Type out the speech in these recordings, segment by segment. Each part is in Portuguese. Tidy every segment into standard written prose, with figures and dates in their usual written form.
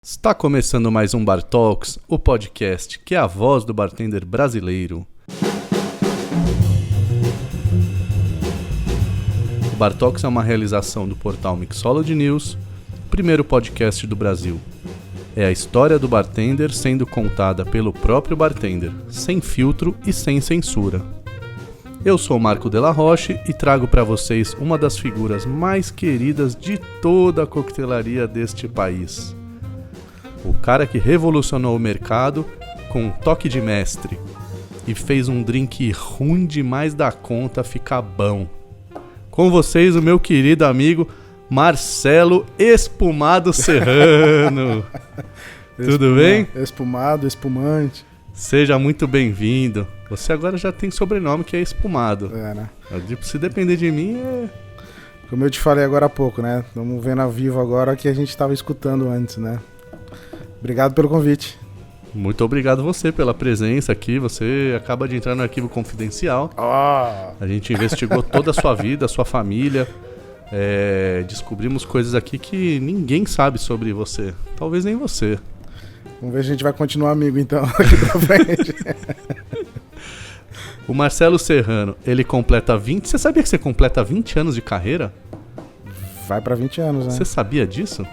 Está começando mais um Bar Talks, o podcast que é a voz do bartender brasileiro. O Bar Talks é uma realização do portal Mixology News, o primeiro podcast do Brasil. É a história do bartender sendo contada pelo próprio bartender, sem filtro e sem censura. Eu sou Marco Della Roche e trago para vocês uma das figuras mais queridas de toda a coquetelaria deste país. O cara que revolucionou o mercado com um toque de mestre e fez um drink ruim demais da conta ficar bom. Com vocês, o meu querido amigo Marcelo Espumado Serrano. Tudo bem? Espumado, espumante. Seja muito bem-vindo. Você agora já tem sobrenome que é Espumado. É, né? Se depender de mim, Como eu te falei agora há pouco, né? Estamos vendo ao vivo agora que a gente estava escutando antes, né? Obrigado pelo convite. Muito obrigado você pela presença aqui. Você acaba de entrar no arquivo confidencial. A gente investigou toda a sua vida, a sua família. Descobrimos coisas aqui que ninguém sabe sobre você. Talvez nem você. Vamos ver se a gente vai continuar amigo então aqui pra frente. O Marcelo Serrano, ele completa 20... Você sabia que você completa 20 anos de carreira? Vai pra 20 anos, né? Você sabia disso?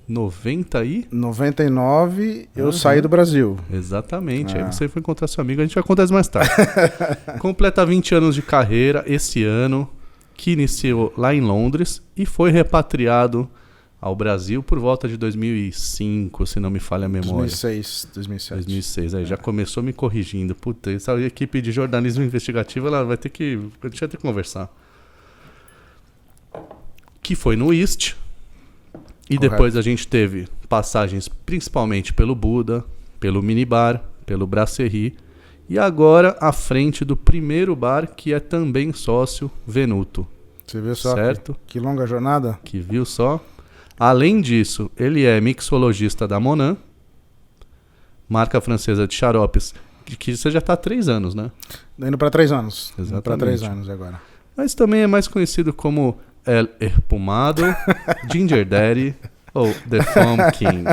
99, eu saí do Brasil. Exatamente, aí você foi encontrar seu amigo, a gente vai contar isso mais tarde. Completa 20 anos de carreira esse ano, que iniciou lá em Londres e foi repatriado ao Brasil por volta de 2005, se não me falha a memória. 2007. 2006, aí já começou me corrigindo. Puta, essa equipe de jornalismo investigativo, ela vai ter que... A gente vai ter que conversar. Que foi no East. E Correto. depois a gente teve passagens principalmente pelo Buda, pelo Minibar, pelo Brasserie e agora à frente do primeiro bar que é também sócio, Venuto. Você viu só? Certo? Que longa jornada? Que viu só? Além disso, ele é mixologista da Monin, marca francesa de xaropes, que você já está há 3 anos, né? Indo para 3 anos. Exatamente. Indo para 3 anos agora. Mas também é mais conhecido como El Espumado, Ginger Daddy ou The Foam King.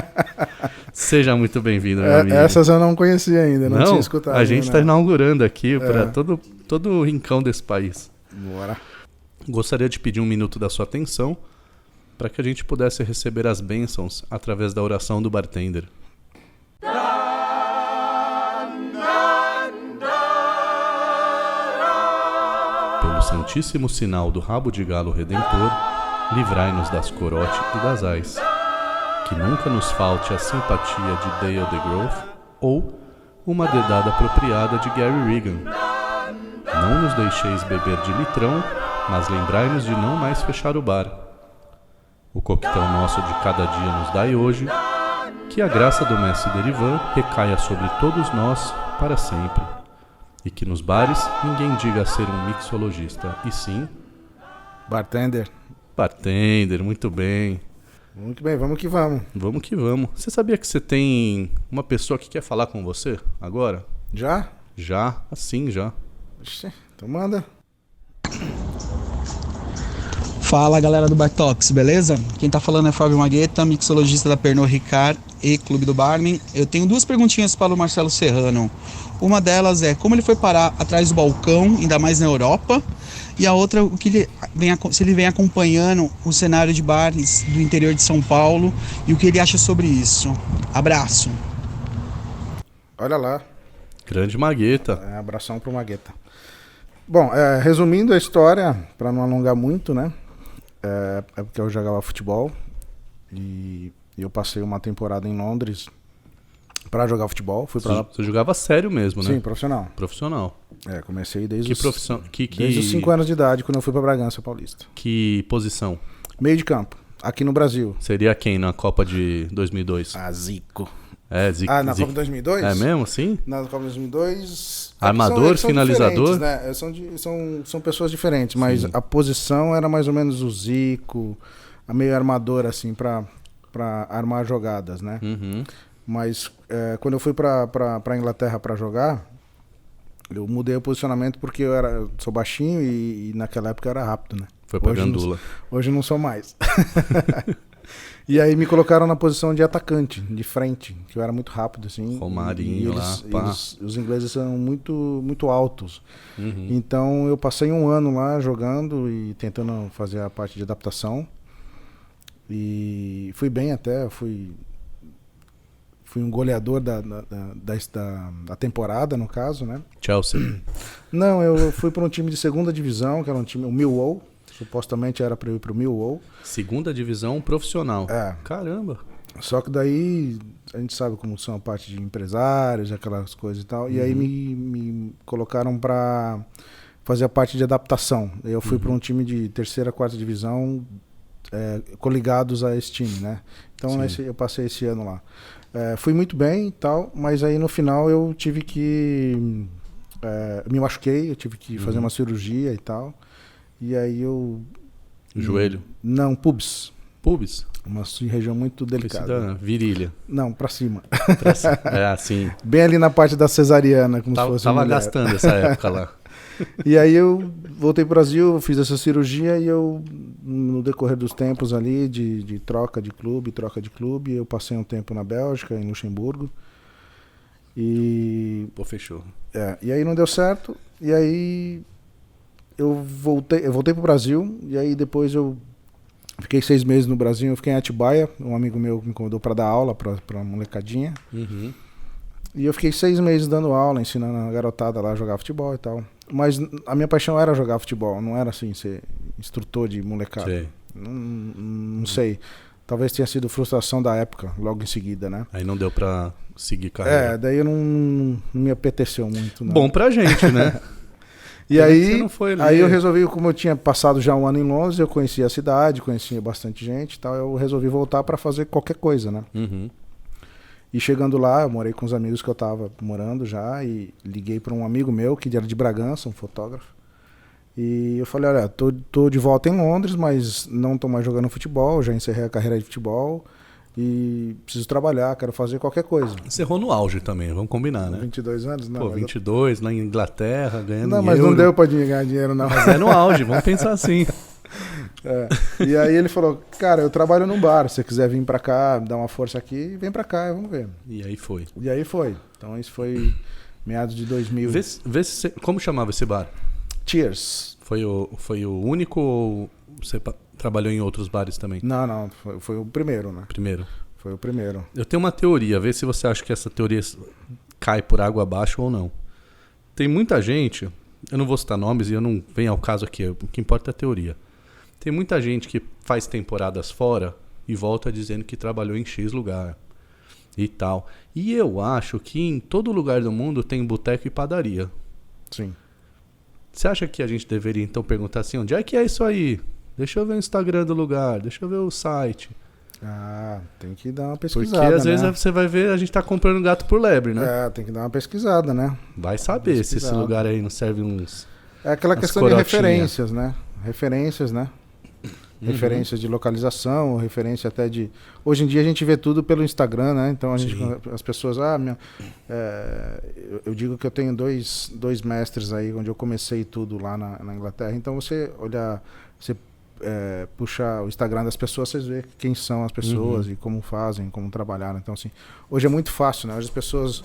Seja muito bem-vindo, meu amigo. Essas eu não conhecia ainda, não tinha escutado. A gente está inaugurando aqui para todo o rincão desse país. Bora. Gostaria de pedir um minuto da sua atenção para que a gente pudesse receber as bênçãos através da oração do bartender. Pelo santíssimo sinal do rabo de galo redentor, livrai-nos das corote e das ais. Que nunca nos falte a simpatia de Dale DeGroff ou uma dedada apropriada de Gary Regan. Não nos deixeis beber de litrão, mas lembrai-nos de não mais fechar o bar. O coquetel nosso de cada dia nos dai hoje, que a graça do mestre Derivan recaia sobre todos nós para sempre. E que nos bares ninguém diga ser um mixologista, e sim... Bartender. Bartender, muito bem. Muito bem, vamos que vamos. Vamos que vamos. Você sabia que você tem uma pessoa que quer falar com você agora? Já? Já, assim já. Ixi, então manda. Fala galera do Bar Talks, beleza? Quem tá falando é Fábio Magueta, mixologista da Pernod Ricard e Clube do Barman. Eu tenho 2 perguntinhas para o Marcelo Serrano. Uma delas é como ele foi parar atrás do balcão, ainda mais na Europa. E a outra, se ele vem acompanhando o cenário de bares do interior de São Paulo e o que ele acha sobre isso. Abraço. Olha lá. Grande Magueta. Abração pro Magueta. Bom, resumindo a história, para não alongar muito, né? É porque eu jogava futebol e eu passei uma temporada em Londres para jogar futebol. Fui para lá. Você jogava sério mesmo, né? Sim, profissional. Profissional. Comecei desde Que profissão? desde os 5 anos de idade, quando eu fui para Bragança Paulista. Que posição? Meio de campo, aqui no Brasil. Seria quem na Copa de 2002? Zico. Zico. Na Copa de 2002? É mesmo, sim? Na Copa de 2002... Armador, são finalizador? Né? São pessoas diferentes, mas sim. A posição era mais ou menos o Zico, a meio armador, assim, pra armar jogadas, né? Uhum. Mas quando eu fui pra Inglaterra pra jogar, eu mudei o posicionamento porque eu sou baixinho e naquela época eu era rápido, né? Foi pra Gandula. Hoje não sou mais. E aí me colocaram na posição de atacante, de frente, que eu era muito rápido, assim. Romarinho os ingleses são muito altos. Uhum. Então eu passei um ano lá jogando e tentando fazer a parte de adaptação. E fui bem até, fui um goleador da temporada, no caso, né? Chelsea. Não, eu fui para um time de segunda divisão, que era um time, o Millwall. Supostamente era para eu ir pro Millwall. Segunda divisão profissional. É. Caramba. Só que daí a gente sabe como são a parte de empresários, aquelas coisas e tal. E aí me colocaram para fazer a parte de adaptação. Eu fui para um time de terceira, quarta divisão, coligados a esse time, né? Então eu passei esse ano lá. Fui muito bem e tal, mas aí no final eu tive que... me machuquei, eu tive que fazer uma cirurgia e tal. E aí eu... Joelho? Não, pubis. Pubis? Uma região muito delicada. Virilha. Não, pra cima. É assim. Bem ali na parte da cesariana, como se fosse Tava mulher. gastando essa época lá. E aí eu voltei pro Brasil, fiz essa cirurgia e eu, no decorrer dos tempos ali, de troca de clube, eu passei um tempo na Bélgica, em Luxemburgo. E... Pô, fechou. E aí não deu certo, e aí... Eu voltei pro Brasil, e aí depois eu fiquei 6 meses no Brasil, eu fiquei em Atibaia, um amigo meu me convidou para dar aula pra molecadinha. Uhum. E eu fiquei 6 meses dando aula, ensinando a garotada lá a jogar futebol e tal. Mas a minha paixão era jogar futebol, não era assim, ser instrutor de molecada. Sei. Não sei. Talvez tenha sido frustração da época, logo em seguida, né? Aí não deu pra seguir carreira. Daí eu não me apeteceu muito. Não. Bom pra gente, né? E aí eu resolvi, como eu tinha passado já um ano em Londres, eu conhecia a cidade, conhecia bastante gente e tal, eu resolvi voltar para fazer qualquer coisa, né? Uhum. E chegando lá, eu morei com os amigos que eu tava morando já e liguei para um amigo meu, que era de Bragança, um fotógrafo. E eu falei, olha, tô de volta em Londres, mas não tô mais jogando futebol, já encerrei a carreira de futebol e preciso trabalhar, quero fazer qualquer coisa. Encerrou no auge também, vamos combinar, né? 22 anos? Não. Pô, 22, lá em Inglaterra, ganhando Não, mas euro. não deu pra ganhar dinheiro, não. Mas é no auge, vamos pensar assim. E aí ele falou, cara, eu trabalho num bar, se você quiser vir pra cá, dar uma força aqui, vem pra cá, vamos ver. E aí foi. Então isso foi meados de 2000. Vê se como chamava esse bar? Cheers. Foi o único ou você trabalhou em outros bares também? Não, foi o primeiro, né? Primeiro. Foi o primeiro. Eu tenho uma teoria, vê se você acha que essa teoria cai por água abaixo ou não. Tem muita gente, eu não vou citar nomes e eu não venho ao caso aqui, o que importa é a teoria. Tem muita gente que faz temporadas fora e volta dizendo que trabalhou em X lugar e tal. E eu acho que em todo lugar do mundo tem boteco e padaria. Sim. Você acha que a gente deveria então perguntar assim, onde é que é isso aí? Deixa eu ver o Instagram do lugar, deixa eu ver o site. Tem que dar uma pesquisada, porque às vezes você vai ver, a gente tá comprando gato por lebre, né? Tem que dar uma pesquisada, né? Vai saber se esse lugar aí não serve uns... É aquela questão de referências, né? Referências de localização, referência até de... Hoje em dia a gente vê tudo pelo Instagram, né? Então as pessoas... eu digo que eu tenho dois mestres aí, onde eu comecei tudo lá na Inglaterra. Então você olhar... Você puxar o Instagram das pessoas, vocês vê quem são as pessoas e como fazem, como trabalharam. Então, assim, hoje é muito fácil, né? Hoje as pessoas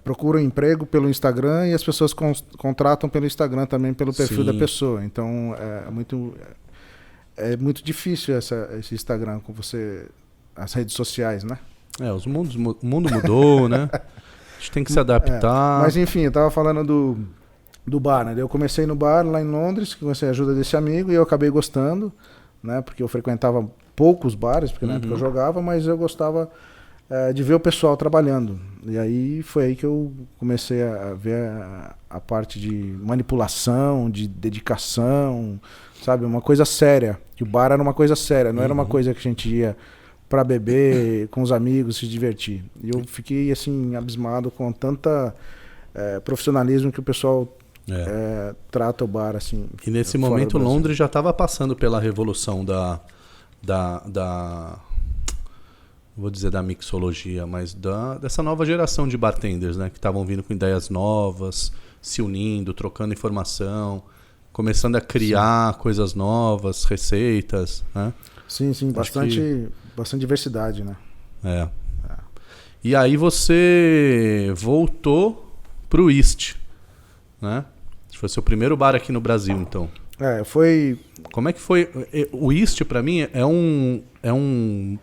procuram emprego pelo Instagram e as pessoas contratam pelo Instagram também, pelo perfil da pessoa. Então, é muito difícil esse Instagram com você, as redes sociais, né? O mundo mudou, né? A gente tem que se adaptar. Mas, enfim, eu tava falando do bar, né? Eu comecei no bar lá em Londres, comecei a ajuda desse amigo e eu acabei gostando, né? Porque eu frequentava poucos bares, porque na época eu jogava, mas eu gostava de ver o pessoal trabalhando. E aí foi aí que eu comecei a ver a parte de manipulação, de dedicação, sabe? Uma coisa séria. Que o bar era uma coisa séria, não era uma coisa que a gente ia para beber com os amigos, se divertir. E eu fiquei assim abismado com tanta profissionalismo que o pessoal trata o bar assim. E nesse momento Londres já estava passando pela revolução da vou dizer da mixologia, mas dessa nova geração de bartenders, né, que estavam vindo com ideias novas, se unindo, trocando informação. começando a criar coisas novas, receitas, né? Sim, bastante diversidade, né? É. E aí você voltou pro East, né? Foi seu primeiro bar aqui no Brasil, então. Foi... Como é que foi? O East, pra mim, é um...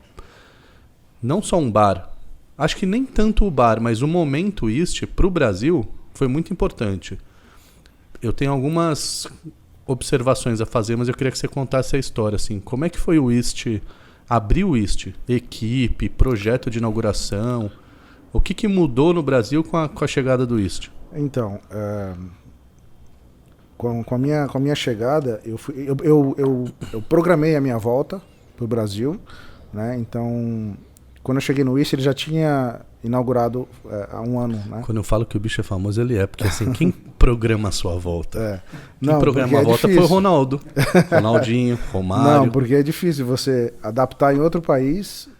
Não só um bar. Acho que nem tanto o bar, mas o momento East pro Brasil foi muito importante. Eu tenho algumas observações a fazer, mas eu queria que você contasse a história, assim. Como é que foi o East... Abriu o East? Equipe, projeto de inauguração... O que mudou no Brasil com a chegada do East? Então, com a minha chegada, eu programei a minha volta para o Brasil, né? Então, quando eu cheguei no East, ele já tinha inaugurado há um ano, né? Quando eu falo que o bicho é famoso, ele é. Porque assim, quem programa a sua volta? Quem Não, programa a volta foi o Ronaldo. Ronaldinho, Romário. Não, porque é difícil você adaptar em outro país.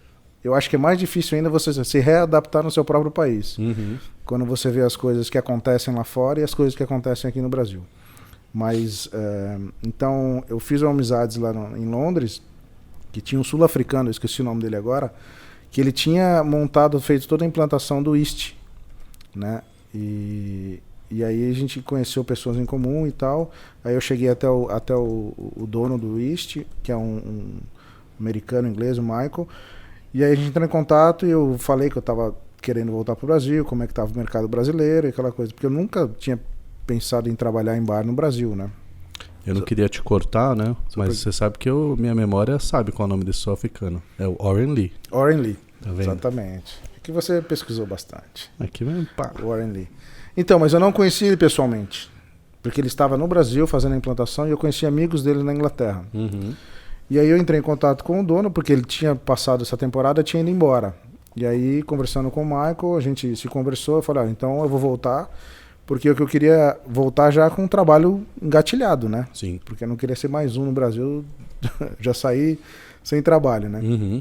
Eu acho que é mais difícil ainda você se readaptar no seu próprio país. Uhum. Quando você vê as coisas que acontecem lá fora e as coisas que acontecem aqui no Brasil. Mas, então, eu fiz amizades lá em Londres, que tinha um sul-africano, eu esqueci o nome dele agora, que ele tinha feito toda a implantação do East, né? E aí a gente conheceu pessoas em comum e tal. Aí eu cheguei até o dono do East, que é um americano inglês, o Michael. E aí a gente entrou em contato e eu falei que eu estava querendo voltar para o Brasil, como é que estava o mercado brasileiro e aquela coisa. Porque eu nunca tinha pensado em trabalhar em bar no Brasil, né? Eu não queria te cortar, né? Mas você sabe que minha memória sabe qual é o nome desse sul-africano. É o Warren Lee. Warren Lee, tá vendo? Exatamente. É que você pesquisou bastante. Aqui mesmo, pá. Warren Lee. Então, mas eu não conheci ele pessoalmente. Porque ele estava no Brasil fazendo a implantação e eu conheci amigos dele na Inglaterra. Uhum. E aí eu entrei em contato com o dono, porque ele tinha passado essa temporada e tinha ido embora. E aí, conversando com o Michael, a gente se conversou, eu falei, então eu vou voltar, porque o que eu queria voltar já com um trabalho engatilhado, né? Sim. Porque eu não queria ser mais um no Brasil, já saí sem trabalho, né? Uhum.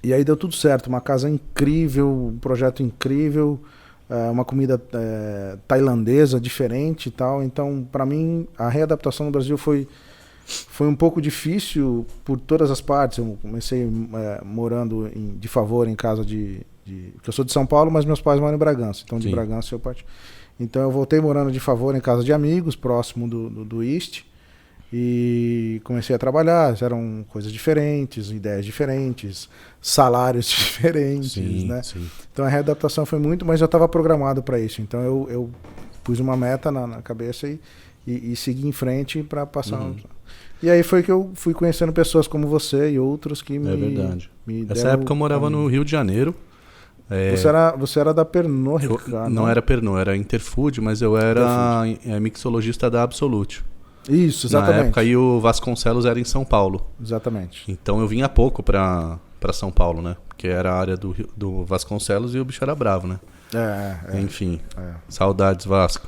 E aí deu tudo certo, uma casa incrível, um projeto incrível, uma comida tailandesa diferente e tal. Então, para mim, a readaptação no Brasil foi um pouco difícil por todas as partes. Eu comecei morando de favor em casa porque eu sou de São Paulo, mas meus pais moram em Bragança. Então, de Bragança eu parti. Então, eu voltei morando de favor em casa de amigos, próximo do East. E comecei a trabalhar. Eram coisas diferentes, ideias diferentes, salários diferentes, sim, né? Sim. Então, a readaptação foi muito, mas já estava programado para isso. Então, eu pus uma meta na cabeça e segui em frente para passar... E aí foi que eu fui conhecendo pessoas como você e outros que É verdade. me Nessa época eu morava no Rio de Janeiro. Você era da Pernod Ricard? Não era Pernod, era Interfood, mas eu era mixologista da Absolute. Isso, exatamente. Na época aí o Vasconcelos era em São Paulo. Exatamente. Então eu vinha pouco pra São Paulo, né? Porque era a área do Vasconcelos e o bicho era bravo, né? Enfim, saudades Vasco.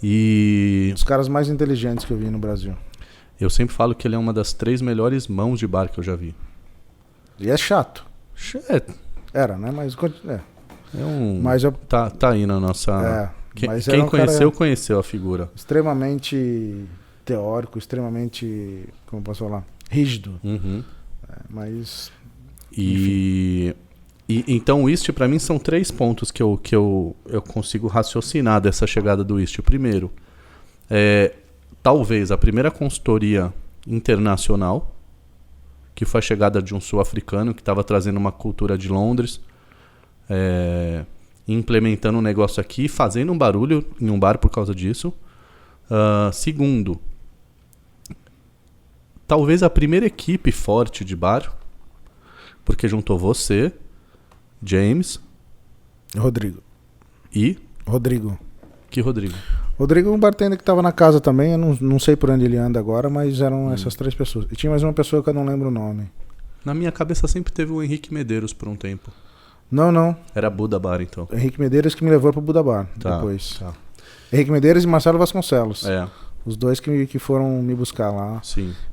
E os caras mais inteligentes que eu vi no Brasil. Eu sempre falo que ele é uma das 3 melhores mãos de bar que eu já vi. E é chato. Era, né? Mas mas tá aí na nossa... Quem conheceu, conheceu a figura. Extremamente teórico, extremamente, como posso falar, rígido. Uhum. Mas... E então o East, para mim, são 3 pontos que eu consigo raciocinar dessa chegada do East. O primeiro talvez a primeira consultoria internacional, que foi a chegada de um sul-africano que estava trazendo uma cultura de Londres, implementando um negócio aqui, fazendo um barulho em um bar por causa disso. Segundo, talvez a primeira equipe forte de bar, porque juntou você, James, Rodrigo. E? Rodrigo. Que Rodrigo? Rodrigo é um bartender que estava na casa também, eu não sei por onde ele anda agora, mas eram essas 3 pessoas. E tinha mais uma pessoa que eu não lembro o nome. Na minha cabeça sempre teve o Henrique Medeiros por um tempo. Não. Era Buda Bar, então. Henrique Medeiros que me levou pro Buda Bar depois. Tá. Henrique Medeiros e Marcelo Vasconcelos. Os dois que foram me buscar lá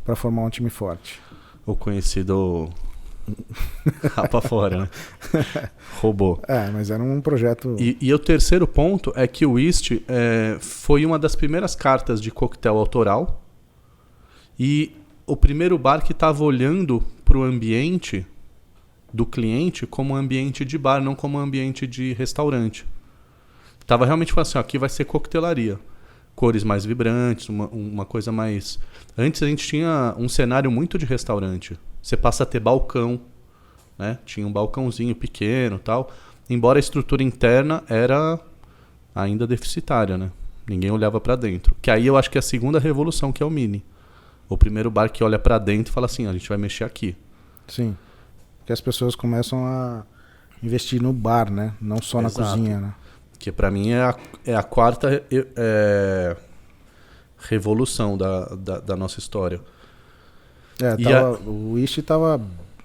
para formar um time forte. O conhecido rapa fora, né? Robô. Mas era um projeto... E o terceiro ponto é que o East foi uma das primeiras cartas de coquetel autoral E o primeiro bar que estava olhando para o ambiente do cliente como ambiente de bar, não como ambiente de restaurante. Tava realmente falando assim, ó, aqui vai ser coquetelaria. Cores mais vibrantes, uma coisa mais... Antes a gente tinha um cenário muito de restaurante. Você passa a ter balcão, né? Tinha um balcãozinho pequeno e tal. Embora a estrutura interna era ainda deficitária, né? Ninguém olhava para dentro. Que aí eu acho que é a segunda revolução, que é o Mini. O primeiro bar que olha para dentro e fala assim, a gente vai mexer aqui. Sim. Porque as pessoas começam a investir no bar, né? Não só na cozinha, né? Que para mim é a quarta revolução da nossa história. O Wish tava,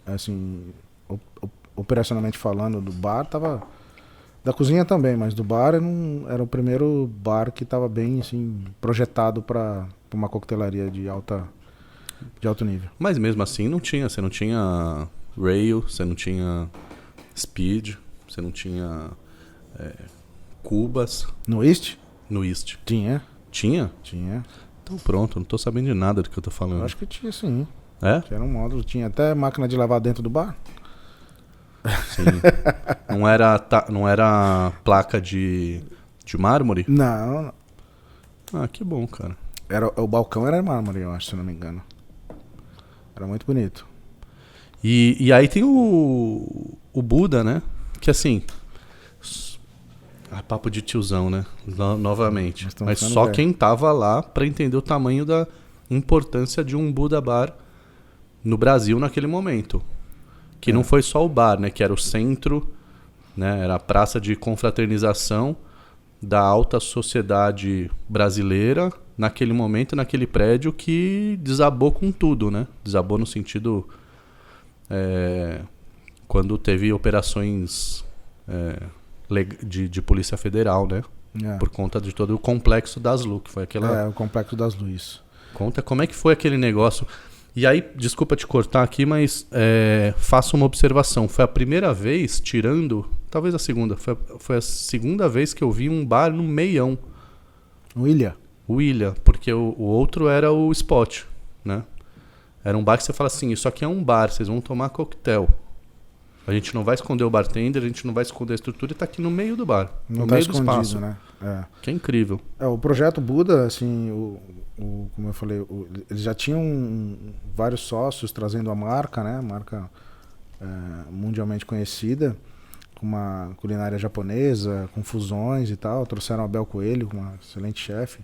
assim, operacionalmente falando, do bar tava... Da cozinha também, mas do bar era o primeiro bar que tava bem, assim, projetado para uma coquetelaria de alto nível. Mas mesmo assim você não tinha rail, você não tinha speed, você não tinha cubas. No East? No East. Tinha. Tinha? Tinha. Então pronto, não tô sabendo de nada do que eu tô falando. Eu acho que tinha, sim. É? Que era um módulo, tinha até máquina de lavar dentro do bar. Sim. Não era placa de mármore? Não. Ah, que bom, cara. O balcão era mármore, eu acho, se não me engano. Era muito bonito. E aí tem o Buda, né? Que assim... papo de tiozão, né? Novamente. Mas só quem tava lá pra entender o tamanho da importância de um Buda Bar no Brasil naquele momento. Que não foi só o bar, né? Que era o centro, né? Era a praça de confraternização da alta sociedade brasileira naquele momento, naquele prédio que desabou com tudo, né? Desabou no sentido... quando teve operações de Polícia Federal, né? Por conta de todo o complexo das Lu, que foi aquela... o complexo das Lu, isso. Conta como é que foi aquele negócio. E aí, desculpa te cortar aqui, mas faço uma observação. Foi a primeira vez, talvez a segunda, foi a segunda vez que eu vi um bar no meião. O Ilha, porque o outro era o Spot, né? Era um bar que você fala assim, isso aqui é um bar, vocês vão tomar coquetel. A gente não vai esconder o bartender, a gente não vai esconder a estrutura e tá aqui no meio do bar. No meio do espaço, né? Que é incrível. O projeto Buda, assim, como eu falei, eles já tinham vários sócios trazendo a marca, né? Marca mundialmente conhecida, com uma culinária japonesa, com fusões e tal. Trouxeram a Bel Coelho, uma excelente chefe,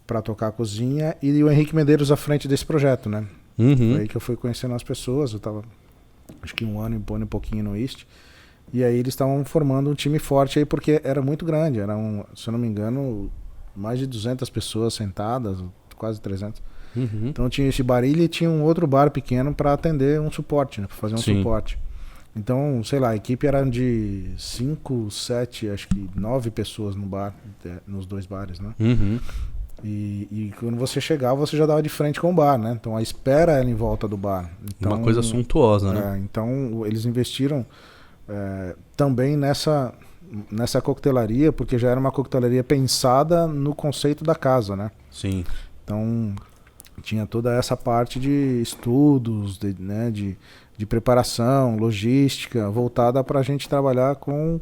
para tocar a cozinha, e o Henrique Medeiros à frente desse projeto, né? Uhum. Foi aí que eu fui conhecendo as pessoas. Eu tava, acho que um ano e pouquinho no East. E aí eles estavam formando um time forte aí, porque era muito grande. Eram, se eu não me engano, mais de 200 pessoas sentadas, quase 300. Uhum. Então tinha esse bar e tinha um outro bar pequeno para atender um suporte, né? Para fazer um suporte. Então, sei lá, a equipe era de 5, 7, acho que 9 pessoas no bar, nos dois bares, né? Uhum. E quando você chegava, você já dava de frente com o bar, né? Então a espera era em volta do bar. Então, uma coisa suntuosa, né? Então eles investiram também nessa coquetelaria, porque já era uma coquetelaria pensada no conceito da casa, né? Sim. Então tinha toda essa parte de estudos, de preparação, logística, voltada para a gente trabalhar com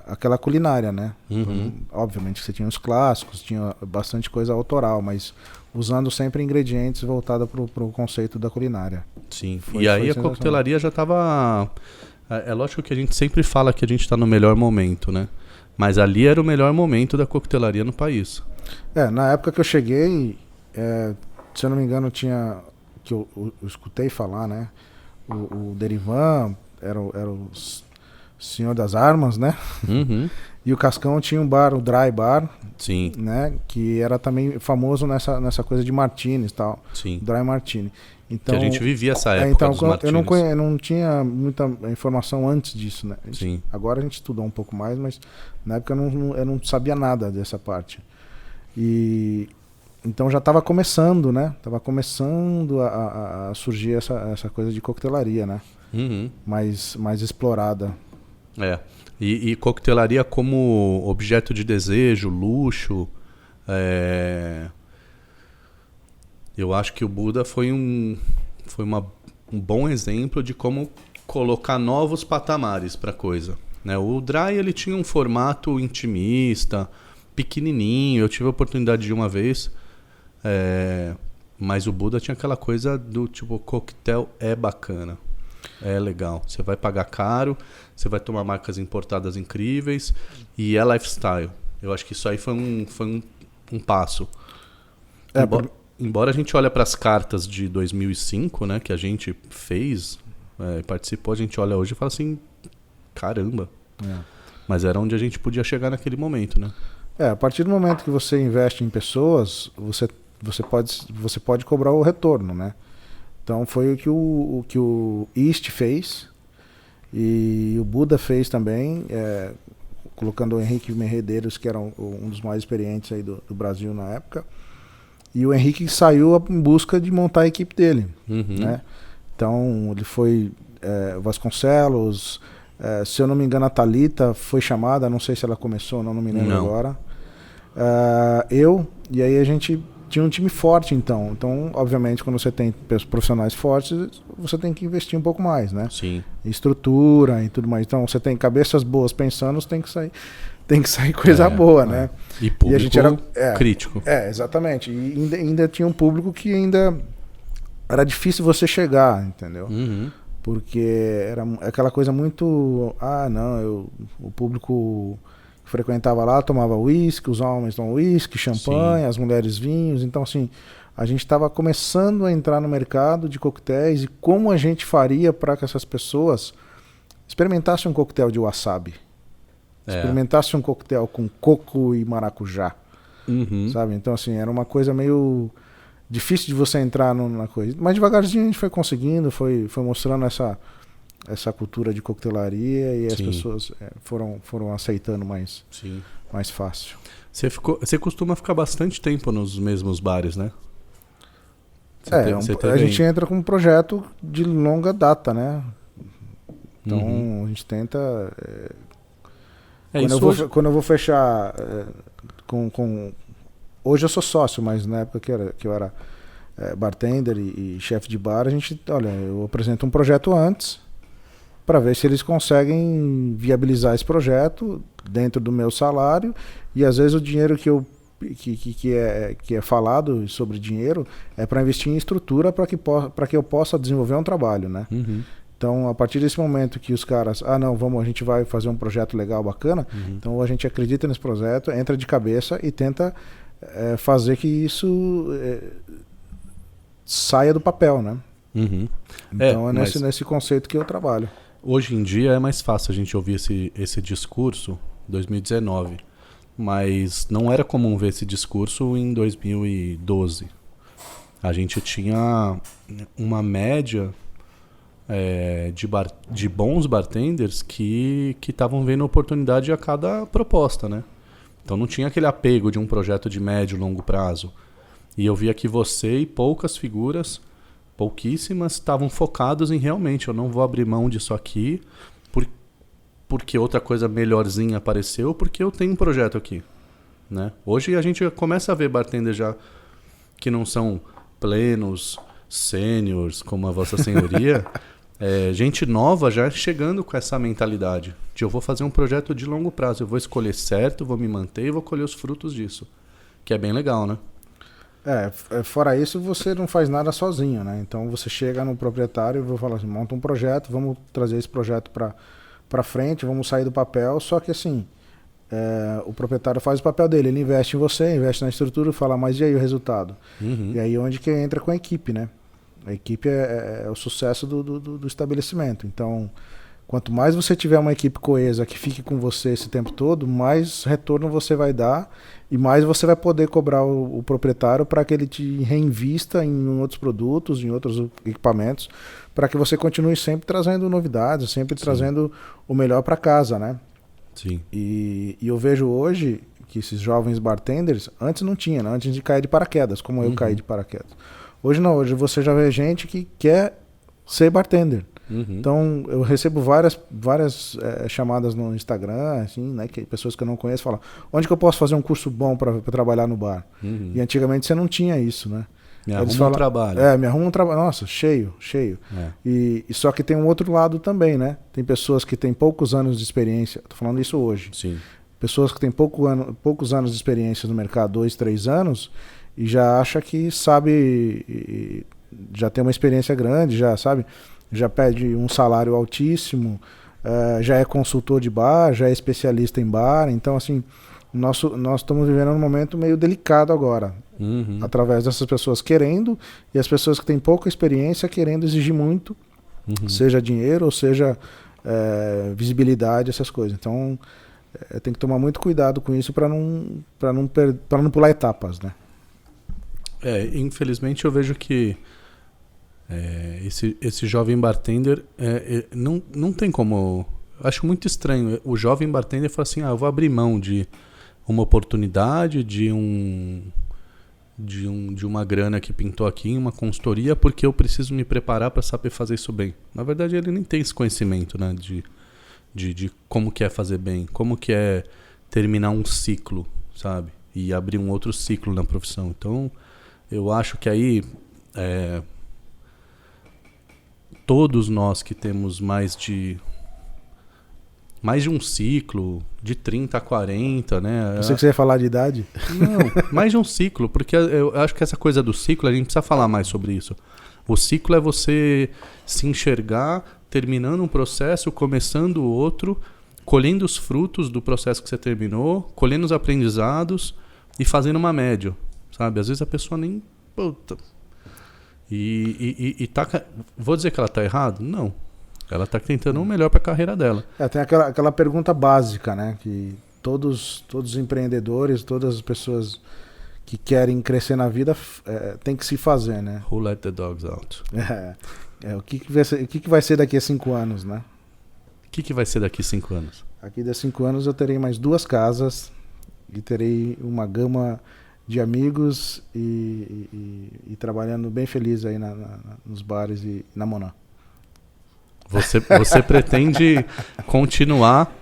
aquela culinária, né? Uhum. Obviamente que você tinha os clássicos, tinha bastante coisa autoral, mas usando sempre ingredientes voltados para o conceito da culinária. Sim, e aí a coquetelaria já estava... É lógico que a gente sempre fala que a gente está no melhor momento, né? Mas ali era o melhor momento da coquetelaria no país. Na época que eu cheguei, se eu não me engano, tinha... que eu escutei falar, né? O Derivan era o Senhor das Armas, né? Uhum. E o Cascão tinha um bar, o Dry Bar. Sim. Né? Que era também famoso nessa coisa de martinis e tal. Sim. Dry Martini. Então, que a gente vivia essa época dos martinis. Eu não tinha muita informação antes disso, né? Sim. Agora a gente estudou um pouco mais, mas na época eu não sabia nada dessa parte. E então já estava começando, né? Estava começando a surgir essa coisa de coquetelaria, né? Uhum. Mais explorada. E coquetelaria como objeto de desejo, luxo, Eu acho que o Buda foi um bom exemplo de como colocar novos patamares para coisa, né? O Dry, ele tinha um formato intimista, pequenininho. Eu tive a oportunidade de uma vez, mas o Buda tinha aquela coisa do tipo, coquetel é bacana, é legal. Você vai pagar caro, você vai tomar marcas importadas incríveis e é lifestyle. Eu acho que isso aí foi um passo. Embora a gente olhe para as cartas de 2005, né, que a gente fez, participou, a gente olha hoje e fala assim, caramba. Mas era onde a gente podia chegar naquele momento, né? A partir do momento que você investe em pessoas, você pode cobrar o retorno, né? Então foi o que o East fez e o Buda fez também, colocando o Henrique Merredeiros, que era um dos mais experientes aí do Brasil na época. E o Henrique saiu em busca de montar a equipe dele, né? Então ele foi Vasconcelos, se eu não me engano a Thalita foi chamada, não sei se ela começou, não me lembro agora. E aí a gente tinha um time forte então. Então, obviamente, quando você tem profissionais fortes, você tem que investir um pouco mais, né? Sim. Estrutura e tudo mais. Então, você tem cabeças boas pensando, tem que sair coisa boa, né? E público a gente era crítico. Exatamente. E ainda tinha um público que ainda era difícil você chegar, entendeu? Porque era aquela coisa muito... o público que frequentava lá tomava uísque, os homens tomam uísque, champanhe, as mulheres vinhos. Então, assim, a gente estava começando a entrar no mercado de coquetéis e como a gente faria para que essas pessoas experimentassem um coquetel de wasabi. Experimentasse um coquetel com coco e maracujá, sabe? Então, assim, era uma coisa meio difícil de você entrar na coisa. Mas devagarzinho a gente foi conseguindo, foi mostrando essa cultura de coquetelaria e as pessoas foram aceitando mais fácil. Você costuma ficar bastante tempo nos mesmos bares, né? A gente entra com um projeto de longa data, né? Então, a gente tenta... Quando eu vou fechar hoje eu sou sócio, mas na época que eu era bartender e chefe de bar, eu apresento um projeto antes para ver se eles conseguem viabilizar esse projeto dentro do meu salário, e às vezes o dinheiro que é falado sobre dinheiro é para investir em estrutura para que eu possa desenvolver um trabalho, né? Então, a partir desse momento que os caras, a gente vai fazer um projeto legal, bacana, então a gente acredita nesse projeto, entra de cabeça e tenta fazer que isso saia do papel, né? Então nesse conceito que eu trabalho. Hoje em dia é mais fácil a gente ouvir esse discurso, 2019, mas não era comum ver esse discurso em 2012. A gente tinha uma média... de bons bartenders que estavam vendo oportunidade a cada proposta, né? Então não tinha aquele apego de um projeto de médio e longo prazo. E eu via que você e poucas figuras, pouquíssimas, estavam focados em realmente, eu não vou abrir mão disso aqui porque outra coisa melhorzinha apareceu, porque eu tenho um projeto aqui, né? Hoje a gente começa a ver bartenders já que não são plenos, sêniors, como a Vossa Senhoria, gente nova já chegando com essa mentalidade de eu vou fazer um projeto de longo prazo, eu vou escolher certo, vou me manter e vou colher os frutos disso, que é bem legal, né? Fora isso, você não faz nada sozinho, né? Então você chega no proprietário e vai falar assim, monta um projeto, vamos trazer esse projeto para frente, vamos sair do papel, só que assim, o proprietário faz o papel dele, ele investe em você, investe na estrutura e fala, mas e aí o resultado? E aí onde que entra com a equipe, né? A equipe é o sucesso do estabelecimento. Então, quanto mais você tiver uma equipe coesa que fique com você esse tempo todo, mais retorno você vai dar e mais você vai poder cobrar o proprietário para que ele te reinvista em outros produtos, em outros equipamentos, para que você continue sempre trazendo novidades, sempre trazendo o melhor para casa, né? Sim. E eu vejo hoje que esses jovens bartenders, antes não tinha, né? Antes de cair de paraquedas, como eu caí de paraquedas. Hoje não, hoje você já vê gente que quer ser bartender. Então eu recebo várias chamadas no Instagram, assim, né, que pessoas que eu não conheço falam, onde que eu posso fazer um curso bom para trabalhar no bar? E antigamente você não tinha isso, né? Me arruma um trabalho. Me arruma um trabalho. Nossa, cheio. E só que tem um outro lado também, né? Tem pessoas que têm poucos anos de experiência. Tô falando isso hoje. Sim. Pessoas que têm poucos anos de experiência no mercado, 2, 3 anos, e já acha que sabe, já tem uma experiência grande, já sabe, já pede um salário altíssimo, já é consultor de bar, já é especialista em bar. Então, assim, nós estamos vivendo um momento meio delicado agora. Através dessas pessoas querendo, e as pessoas que têm pouca experiência querendo exigir muito, seja dinheiro ou seja visibilidade, essas coisas. Então tem que tomar muito cuidado com isso para não pular etapas, né? Infelizmente eu vejo que esse jovem bartender não tem como. Acho muito estranho. O jovem bartender fala assim: eu vou abrir mão de uma oportunidade, de uma grana que pintou aqui em uma consultoria, porque eu preciso me preparar para saber fazer isso bem. Na verdade, ele nem tem esse conhecimento, né, de como que é fazer bem, como que é terminar um ciclo, sabe? E abrir um outro ciclo na profissão. Então, eu acho que aí todos nós que temos mais de um ciclo, de 30 a 40, né? Eu sei que você ia falar de idade. Não, mais de um ciclo, porque eu acho que essa coisa do ciclo, a gente precisa falar mais sobre isso. O ciclo é você se enxergar terminando um processo, começando outro, colhendo os frutos do processo que você terminou, colhendo os aprendizados e fazendo uma média, sabe? Às vezes a pessoa nem... Puta. E tá... Vou dizer que ela tá errada? Não. Ela está tentando o melhor para a carreira dela. Tem aquela pergunta básica, né? Que todos os empreendedores, todas as pessoas que querem crescer na vida tem que se fazer, né? Who let the dogs out? O que vai ser daqui a 5 anos, né? O que vai ser daqui a 5 anos? Aqui a 5 anos eu terei mais 2 casas e terei uma gama de amigos e trabalhando bem feliz aí nos bares e na Moná. Você pretende continuar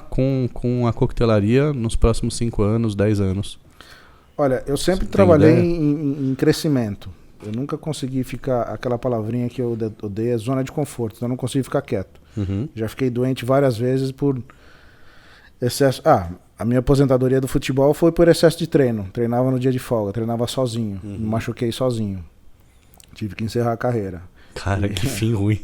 com a coquetelaria nos próximos 5 anos, 10 anos? Olha, eu sempre trabalhei em crescimento. Eu nunca consegui ficar... Aquela palavrinha que eu odeio é zona de conforto. Então eu não consigo ficar quieto. Já fiquei doente várias vezes por excesso... A minha aposentadoria do futebol foi por excesso de treino. Treinava no dia de folga, treinava sozinho. Me machuquei sozinho. Tive que encerrar a carreira. Cara, que fim ruim.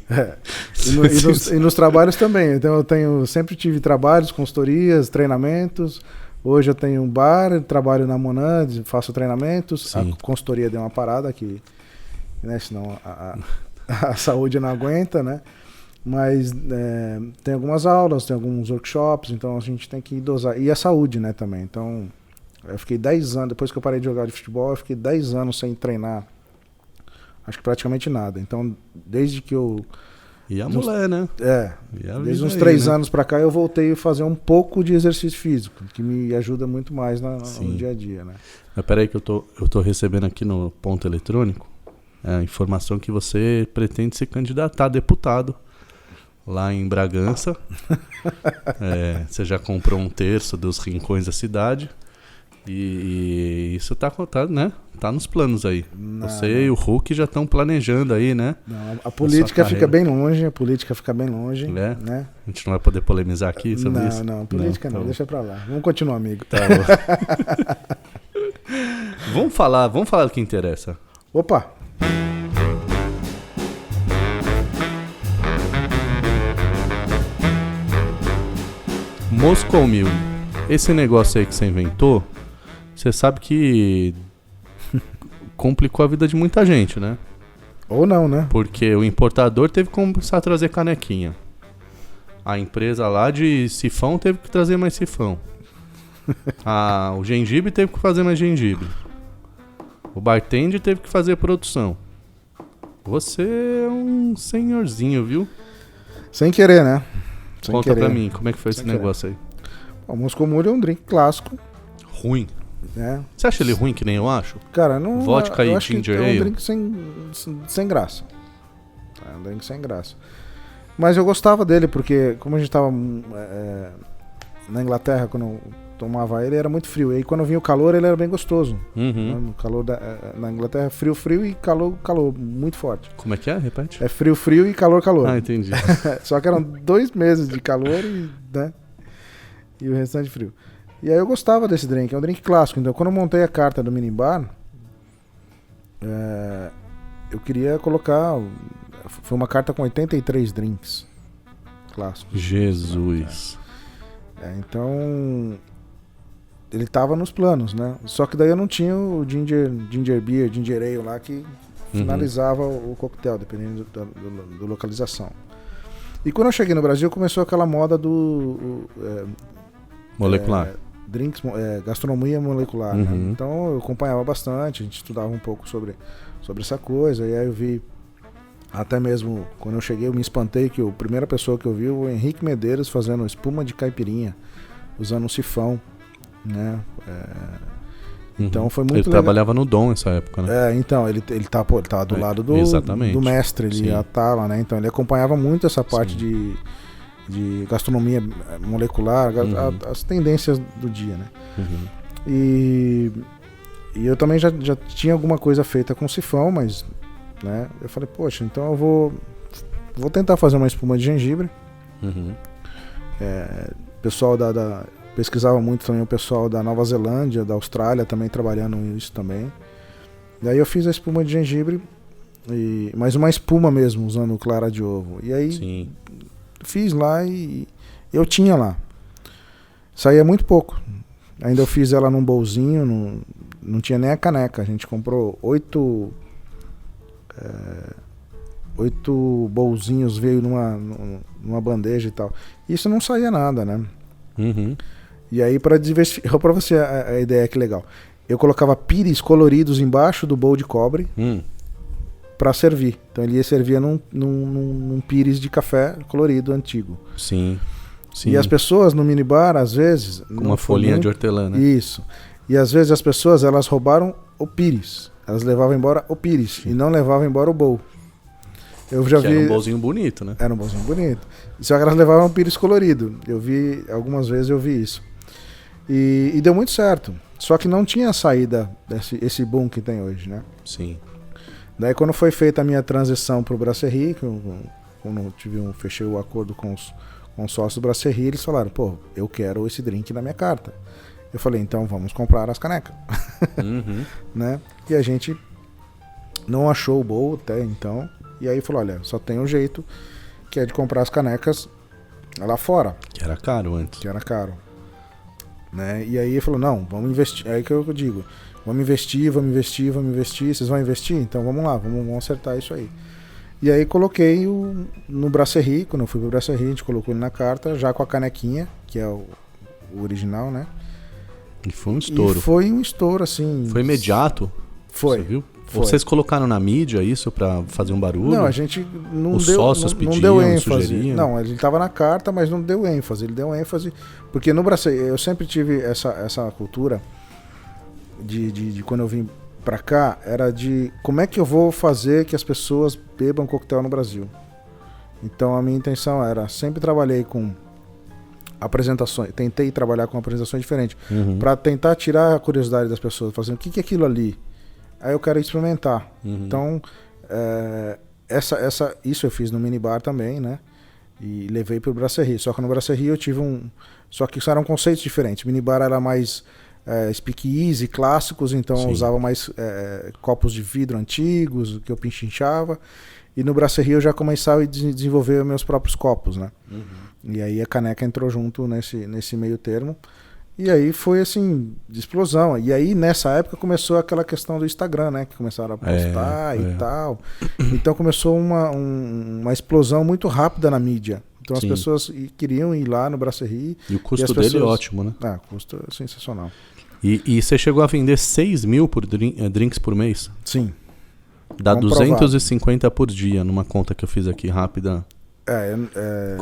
E nos trabalhos também. Então sempre tive trabalhos, consultorias, treinamentos. Hoje eu tenho um bar, trabalho na Moná, faço treinamentos. Sim. A consultoria deu uma parada aqui, né? Senão a saúde não aguenta, né? Mas tem algumas aulas, tem alguns workshops, então a gente tem que dosar. E a saúde, né, também. Então eu fiquei 10 anos, depois que eu parei de jogar de futebol, eu fiquei 10 anos sem treinar. Acho que praticamente nada. Então, desde que eu... E a mulher, né? Desde uns 3 anos pra cá eu voltei a fazer um pouco de exercício físico, que me ajuda muito mais no dia a dia, né? Mas peraí que eu tô recebendo aqui no ponto eletrônico a informação que você pretende se candidatar a deputado lá em Bragança. Você já comprou 1/3 dos rincões da cidade. E isso tá né? Tá nos planos aí. Você e o Hulk já estão planejando aí, né? Não, a política fica bem longe, né? A gente não vai poder polemizar aqui sobre isso? Não, política não, deixa pra lá. Vamos continuar, amigo. Tá bom. Vamos falar do que interessa. Opa! Moscow Mule. Esse negócio aí que você inventou, você sabe que complicou a vida de muita gente, né? Ou não, né? Porque o importador teve que começar a trazer canequinha. A empresa lá de sifão teve que trazer mais sifão. O gengibre teve que fazer mais gengibre. O bartender teve que fazer produção. Você é um senhorzinho, viu? Sem querer, né? Conta pra mim, como é que foi esse negócio aí? O Moscow Mule é um drink clássico. Ruim. Você acha ele ruim que nem eu acho? Cara, não. Vodka e ginger ale? É um drink sem graça. É um drink sem graça. Mas eu gostava dele porque, como a gente tava na Inglaterra, quando eu tomava ele era muito frio. E aí quando vinha o calor, ele era bem gostoso. Uhum. No calor na Inglaterra, frio, frio e calor, calor, muito forte. Como é que é? Repete. É frio, frio e calor, calor. Ah, entendi. Só que eram 2 meses de calor né? E o restante frio. E aí eu gostava desse drink, é um drink clássico. Então quando eu montei a carta do minibar, eu queria colocar... Foi uma carta com 83 drinks clássicos. Jesus. Então, ele tava nos planos, né? Só que daí eu não tinha o ginger beer, ginger ale lá que finalizava o coquetel, dependendo da localização. E quando eu cheguei no Brasil, começou aquela moda do... Molecular. Drinks, gastronomia molecular, Uhum. né? Então eu acompanhava bastante, a gente estudava um pouco sobre essa coisa, e aí eu vi, até mesmo quando eu cheguei eu me espantei que a primeira pessoa que eu vi o Henrique Medeiros fazendo espuma de caipirinha, usando um sifão, né? Então foi muito Ele legal. trabalhava no Dom nessa época, né? Então, ele tava do lado exatamente. do mestre, ele Sim. já tava, né? Então ele acompanhava muito essa parte de gastronomia molecular, as tendências do dia, né? Uhum. E eu também já tinha alguma coisa feita com sifão, mas, né? Eu falei, poxa, então eu vou tentar fazer uma espuma de gengibre. Uhum. Pessoal pesquisava muito também o pessoal da Nova Zelândia, da Austrália também trabalhando nisso também. E aí eu fiz a espuma de gengibre, mas uma espuma mesmo, usando clara de ovo. E aí Sim. fiz lá e eu tinha lá. Saía muito pouco. Ainda eu fiz ela num bolzinho, não tinha nem a caneca. A gente comprou 8 bolzinhos, veio numa bandeja e tal. Isso não saía nada, né? Uhum. E aí, para diversificar, pra você a ideia que legal, eu colocava pires coloridos embaixo do bowl de cobre para servir. Então ele ia servir num pires de café colorido antigo. Sim. Sim. E as pessoas no minibar, às vezes... Com uma folhinha de hortelã, né? Isso. E às vezes as pessoas, elas roubaram o pires. Elas levavam embora o pires e não levavam embora o bowl. Eu já vi... Era um bolzinho bonito, né? Era um bolzinho bonito. Só que elas levavam pires colorido. Algumas vezes eu vi isso. E deu muito certo. Só que não tinha saída esse boom que tem hoje, né? Sim. Daí quando foi feita a minha transição pro Brasserie, quando eu fechei o acordo com os sócios do Brasserie, eles falaram, pô, eu quero esse drink na minha carta. Eu falei, então vamos comprar as canecas. Uhum. Né? E a gente não achou o bowl até então. E aí falou, olha, só tem um jeito, que é de comprar as canecas lá fora. Que era caro antes. Que era caro. Né? E aí ele falou, não, vamos investir. É aí que eu digo, vamos investir, vocês vão investir? Então vamos lá, vamos acertar isso aí. E aí coloquei no Brasserie, quando eu fui pro Brasserie, a gente colocou ele na carta, já com a canequinha, que é o original, né? E foi um estouro. E foi um estouro, assim... Foi imediato? Foi. Você viu? Foi. Vocês colocaram na mídia isso pra fazer um barulho? Não, a gente não Os deu, sócios não pediam, deu ênfase. sugeriam? Não, ele estava na carta, mas não deu ênfase. Ele deu ênfase porque no Brasserie, eu sempre tive essa cultura de quando eu vim pra cá, era de como é que eu vou fazer que as pessoas bebam coquetel no Brasil. Então a minha intenção era, sempre trabalhei com apresentações, tentei trabalhar com apresentações diferentes, para tentar tirar a curiosidade das pessoas, fazendo o que é aquilo ali? Aí eu quero experimentar. Então, isso eu fiz no minibar também, né? E levei pro Brasserie. Só que no Brasserie eu tive só que isso eram conceitos diferentes. Minibar era mais speakeasy, clássicos, então eu usava mais copos de vidro antigos, que eu pinchinchava. E no Brasserie eu já começava a desenvolver meus próprios copos, né? E aí a caneca entrou junto nesse meio termo. E aí foi assim, de explosão. E aí nessa época começou aquela questão do Instagram, né? Que começaram a postar e tal. Então começou uma explosão muito rápida na mídia. Então as pessoas queriam ir lá no Brasserie. E o custo dele é ótimo, né? O custo é sensacional. E você chegou a vender 6 mil drinks por mês? Sim. Dá 250 por dia, numa conta que eu fiz aqui rápida.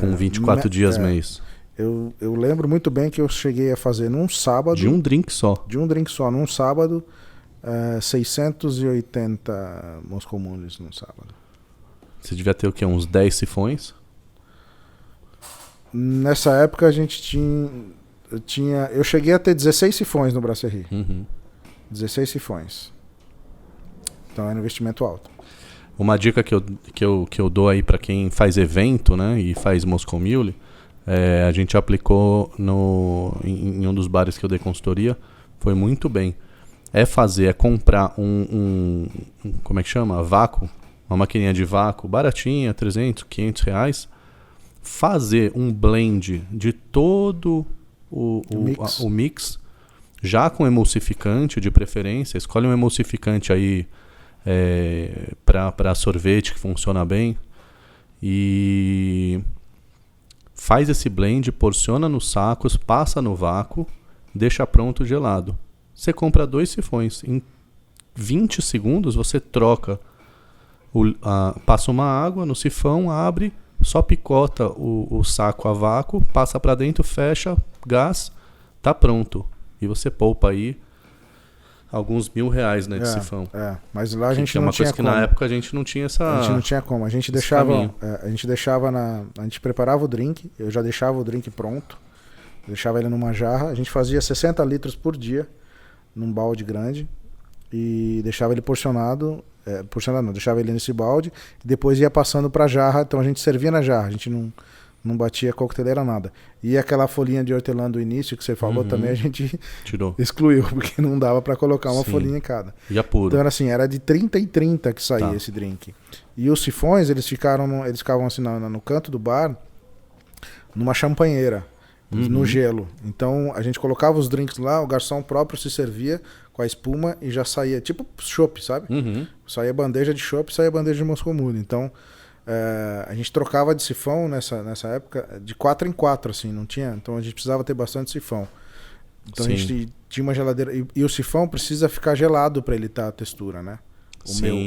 Com 24 dias mês. Eu lembro muito bem que eu cheguei a fazer num sábado... De um drink só. Num sábado, 680 Moscow Mules num sábado. Você devia ter o quê? Uns 10 sifões? Nessa época a gente tinha... eu cheguei a ter 16 sifões no Brasserie. 16 sifões. Então era um investimento alto. Uma dica que eu dou aí para quem faz evento, né, e faz Moscow Mule, a gente aplicou em um dos bares que eu dei consultoria, foi muito bem. É comprar como é que chama? Vácuo, uma maquininha de vácuo, baratinha, 300, 500 reais, fazer um blend de todo o mix, já com emulsificante de preferência, escolhe um emulsificante aí para sorvete que funciona bem e faz esse blend, porciona nos sacos, passa no vácuo, deixa pronto gelado. Você compra 2 sifões, em 20 segundos você troca, passa uma água no sifão, abre, só picota o saco a vácuo, passa para dentro, fecha, gás, tá pronto. E você poupa aí alguns R$1.000, né, de sifão. Mas lá a gente não tinha como. É uma coisa que na época a gente não tinha essa... A gente não tinha como. A gente preparava o drink, eu já deixava o drink pronto, deixava ele numa jarra, a gente fazia 60 litros por dia, num balde grande, e deixava ele porcionado, deixava ele nesse balde, e depois ia passando pra jarra, então a gente servia na jarra, a gente não batia coqueteleira, nada. E aquela folhinha de hortelã do início que você falou também, a gente tirou, excluiu, porque não dava para colocar uma folhinha em cada. E a puro. Então era assim, era de 30 em 30 que saía esse drink. E os sifões, eles ficavam assim no canto do bar, numa champanheira, no gelo. Então a gente colocava os drinks lá, o garçom próprio se servia com a espuma e já saía, tipo chopp, sabe? Saía bandeja de chopp, saía bandeja de Moscow Mule. Então a gente trocava de sifão nessa época de 4 em 4, assim, não tinha. Então a gente precisava ter bastante sifão. Então a gente tinha uma geladeira. E o sifão precisa ficar gelado para ele estar a textura, né?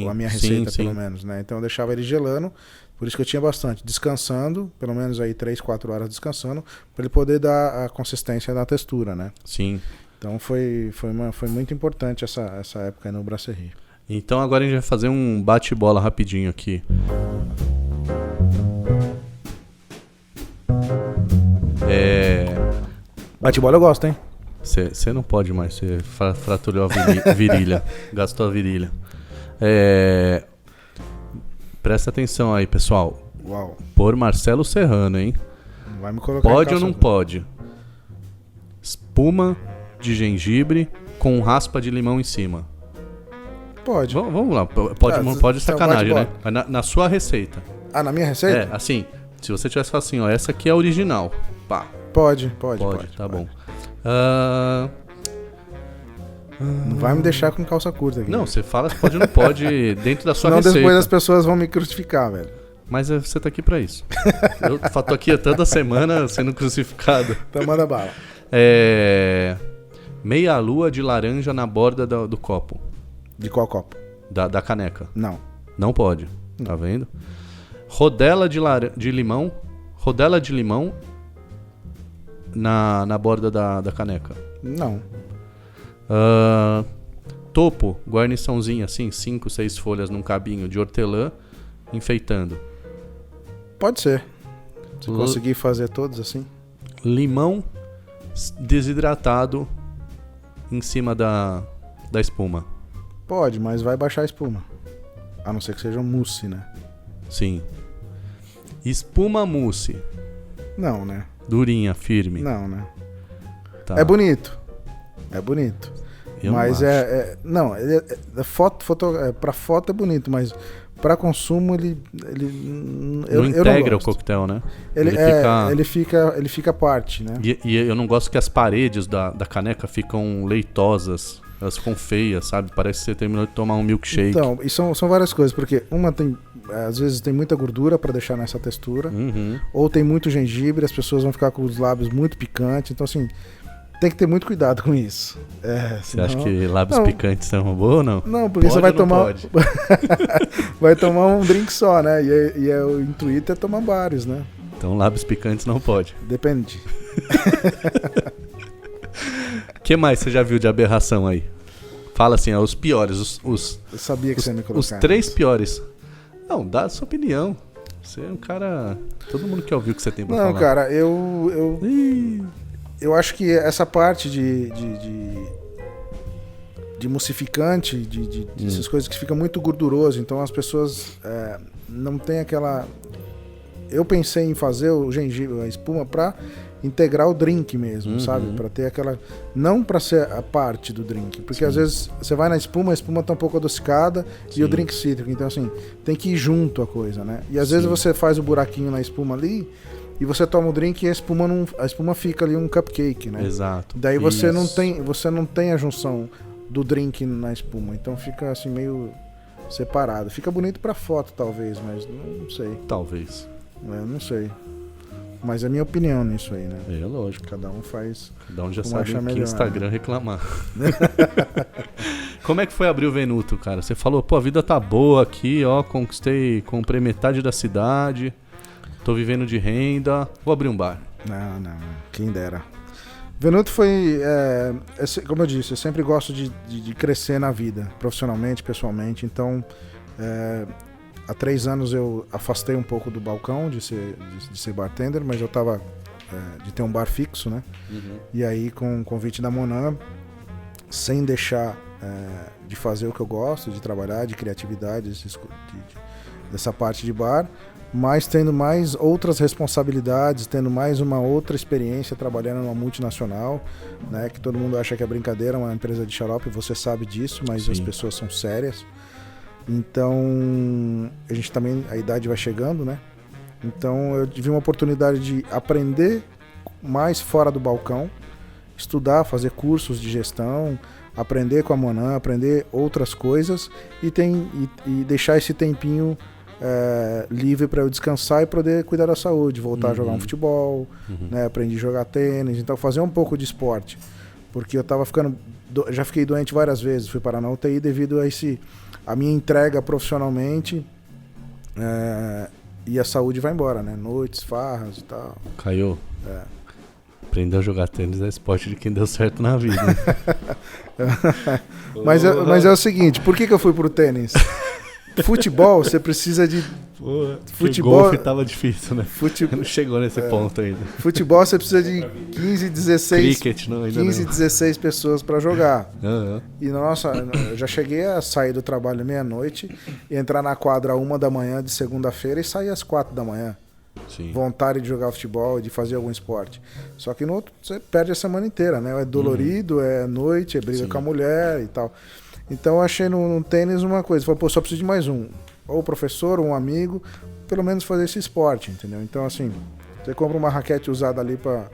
A minha receita, pelo menos, né? Então eu deixava ele gelando, por isso que eu tinha bastante. Descansando, pelo menos aí 3, 4 horas descansando, para ele poder dar a consistência da textura, né? Sim. Então foi muito importante essa época aí no Brasserie. Então agora a gente vai fazer um bate-bola rapidinho aqui. Bate-bola eu gosto, hein? Você não pode mais, você fraturou a virilha, gastou a virilha. Presta atenção aí, pessoal. Uau. Por Marcelo Serrano, hein? Vai me colocar pode ou não pode? Espuma de gengibre com raspa de limão em cima. Pode. Vamos lá, pode sacanagem, né? Na sua receita. Na minha receita? Assim, se você tivesse falado assim, ó, essa aqui é a original. Pá. Pode, tá bom. Não vai me deixar com calça curta aqui. Não, você fala se pode ou não pode dentro da sua receita. Senão depois as pessoas vão me crucificar, velho. Mas você tá aqui pra isso. Eu tô aqui toda semana sendo crucificado. Então manda bala. Meia lua de laranja na borda do copo. De qual copo? Da caneca. Não. Não pode. Não. Tá vendo? Rodela de limão. Rodela de limão na borda da caneca. Não. Topo, guarniçãozinha assim, 5, 6 folhas num cabinho de hortelã, enfeitando. Pode ser. Se conseguir fazer todos assim. Limão desidratado em cima da espuma. Pode, mas vai baixar a espuma. A não ser que seja um mousse, né? Sim. Espuma mousse. Não, né? Durinha, firme. Não, né? Tá. É bonito. Mas não pra foto é bonito, mas pra consumo ele não integra o coquetel, né? Ele fica à parte, né? E eu não gosto que as paredes da caneca ficam leitosas, elas ficam feias, sabe? Parece que você terminou de tomar um milkshake. Então, e são várias coisas, porque às vezes tem muita gordura pra deixar nessa textura, ou tem muito gengibre, as pessoas vão ficar com os lábios muito picantes, então assim, tem que ter muito cuidado com isso. Você acha que lábios picantes são bons ou não? Não, porque você vai tomar vai tomar um drink só, né? E o intuito é tomar vários, né? Então lábios picantes não pode. Depende. O que mais você já viu de aberração aí? Fala assim, os piores, eu sabia que você ia me colocar. Os 3 piores. Não, dá a sua opinião. Você é um cara... Todo mundo quer ouvir o que você tem pra falar. Não, cara, eu acho que essa parte de emulsificante, essas coisas que fica muito gorduroso, então as pessoas não tem aquela... Eu pensei em fazer o gengibre, a espuma, para integrar o drink mesmo, sabe? Para ter aquela... Não para ser a parte do drink, porque às vezes você vai na espuma, a espuma tá um pouco adocicada e o drink cítrico, então assim, tem que ir junto a coisa, né? E às vezes você faz o buraquinho na espuma ali e você toma o drink e a espuma fica ali um cupcake, né? Exato. Daí você não tem a junção do drink na espuma, então fica assim meio separado. Fica bonito para foto talvez, mas não sei. Talvez. Não sei. Mas é a minha opinião nisso aí, né? É lógico. Cada um faz. Cada um já como sabe achar em que melhor, Instagram né? reclamar. Como é que foi abrir o Venuto, cara? Você falou, pô, a vida tá boa aqui, ó, comprei metade da cidade, tô vivendo de renda, vou abrir um bar. Não, quem dera. Venuto foi, como eu disse, eu sempre gosto de crescer na vida, profissionalmente, pessoalmente, então há 3 anos eu afastei um pouco do balcão de ser bartender, mas eu tava de ter um bar fixo, né? E aí com o convite da Monan, sem deixar de fazer o que eu gosto, de trabalhar, de criatividade, dessa parte de bar, mas tendo mais outras responsabilidades, tendo mais uma outra experiência trabalhando numa multinacional, né? Que todo mundo acha que é brincadeira, uma empresa de xarope, você sabe disso, mas as pessoas são sérias. Então, a gente também, a idade vai chegando, né? Então, eu tive uma oportunidade de aprender mais fora do balcão, estudar, fazer cursos de gestão, aprender com a Monan, aprender outras coisas e deixar esse tempinho livre para eu descansar e poder cuidar da saúde, voltar a jogar um futebol, né? Aprendi a jogar tênis, então fazer um pouco de esporte, porque eu tava já fiquei doente várias vezes, fui parar na UTI devido a minha entrega profissionalmente, e a saúde vai embora, né? Noites, farras e tal. Caio, aprender a jogar tênis é esporte de quem deu certo na vida. mas é o seguinte, por que eu fui pro tênis? Futebol, você precisa de... Futebol... golfe tava difícil, né? Não chegou nesse ponto ainda. Futebol, você precisa de 15, 16... Cricket, não, ainda 15, não. 16 pessoas para jogar. Uhum. E, nossa, eu já cheguei a sair do trabalho meia-noite e entrar na quadra 1 da manhã de segunda-feira e sair às 4 da manhã. Sim. Vontade de jogar futebol, de fazer algum esporte. Só que no outro, você perde a semana inteira, né? É dolorido, é noite, é briga com a mulher e tal. Então eu achei no tênis uma coisa, falei, pô, só preciso de mais um, ou professor, ou um amigo, pelo menos fazer esse esporte, entendeu? Então assim, você compra uma raquete usada ali para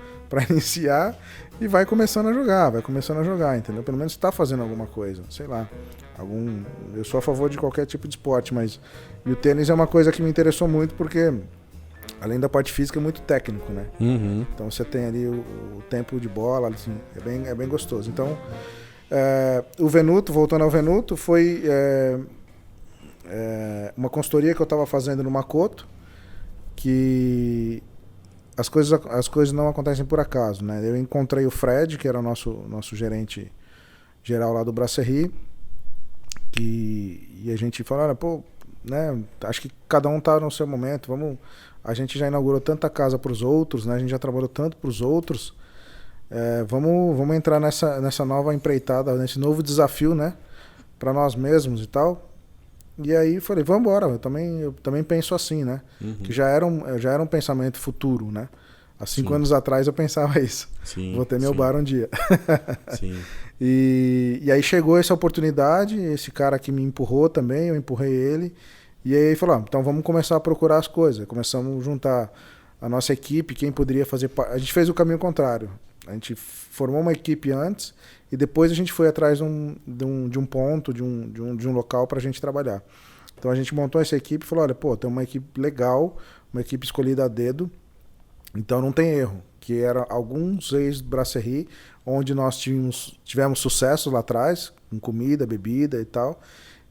iniciar e vai começando a jogar, entendeu? Pelo menos está fazendo alguma coisa, sei lá, eu sou a favor de qualquer tipo de esporte, mas e o tênis é uma coisa que me interessou muito porque além da parte física é muito técnico, né? Então você tem ali o tempo de bola, assim, é bem gostoso. Então o Venuto, voltando ao Venuto, foi uma consultoria que eu estava fazendo no Makoto, que as coisas não acontecem por acaso, né? Eu encontrei o Fred, que era o nosso gerente geral lá do Brasserie, e a gente falou, olha, pô, né, acho que cada um tá no seu momento, a gente já inaugurou tanta casa para os outros, né? A gente já trabalhou tanto para os outros, vamos entrar nessa nova empreitada, nesse novo desafio, né? Para nós mesmos e tal. E aí falei, vamos embora. Eu também penso assim, né? Que já era um pensamento futuro, né? Há 5 anos atrás eu pensava isso. Vou ter meu bar um dia. E aí chegou essa oportunidade, esse cara que me empurrou também, eu empurrei ele. E aí falou, então vamos começar a procurar as coisas. Começamos a juntar a nossa equipe, quem poderia fazer parte. A gente fez o caminho contrário. A gente formou uma equipe antes e depois a gente foi atrás de um ponto, de um local para a gente trabalhar. Então a gente montou essa equipe e falou, olha, pô, tem uma equipe legal, uma equipe escolhida a dedo, então não tem erro. Que era alguns ex-Brasserie, onde nós tivemos sucesso lá atrás, com comida, bebida e tal.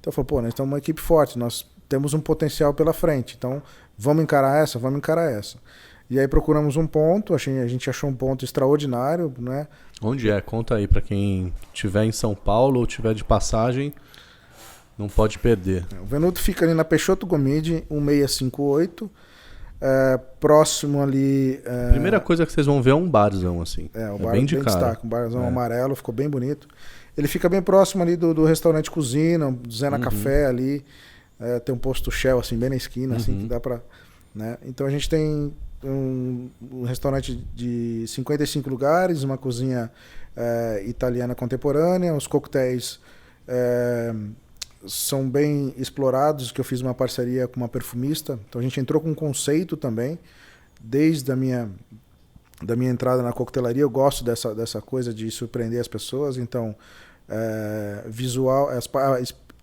Então falou, pô, nós temos uma equipe forte, nós temos um potencial pela frente, então vamos encarar essa. E aí procuramos um ponto, a gente achou um ponto extraordinário, né? Onde é? Conta aí para quem estiver em São Paulo ou estiver de passagem, não pode perder. O Venuto fica ali na Peixoto Gomide, 1658. próximo ali... Primeira coisa que vocês vão ver é um barzão, assim. O bar bem de bem cara. destaque, um barzão amarelo, ficou bem bonito. Ele fica bem próximo ali do restaurante Cozinha, do Zena Café ali. Tem um posto Shell, assim, bem na esquina, assim, que dá pra... Né? Então a gente tem um restaurante de 55 lugares, uma cozinha italiana contemporânea, os coquetéis são bem explorados, que eu fiz uma parceria com uma perfumista. Então a gente entrou com um conceito também, desde a minha entrada na coquetelaria. Eu gosto dessa coisa de surpreender as pessoas, então visual,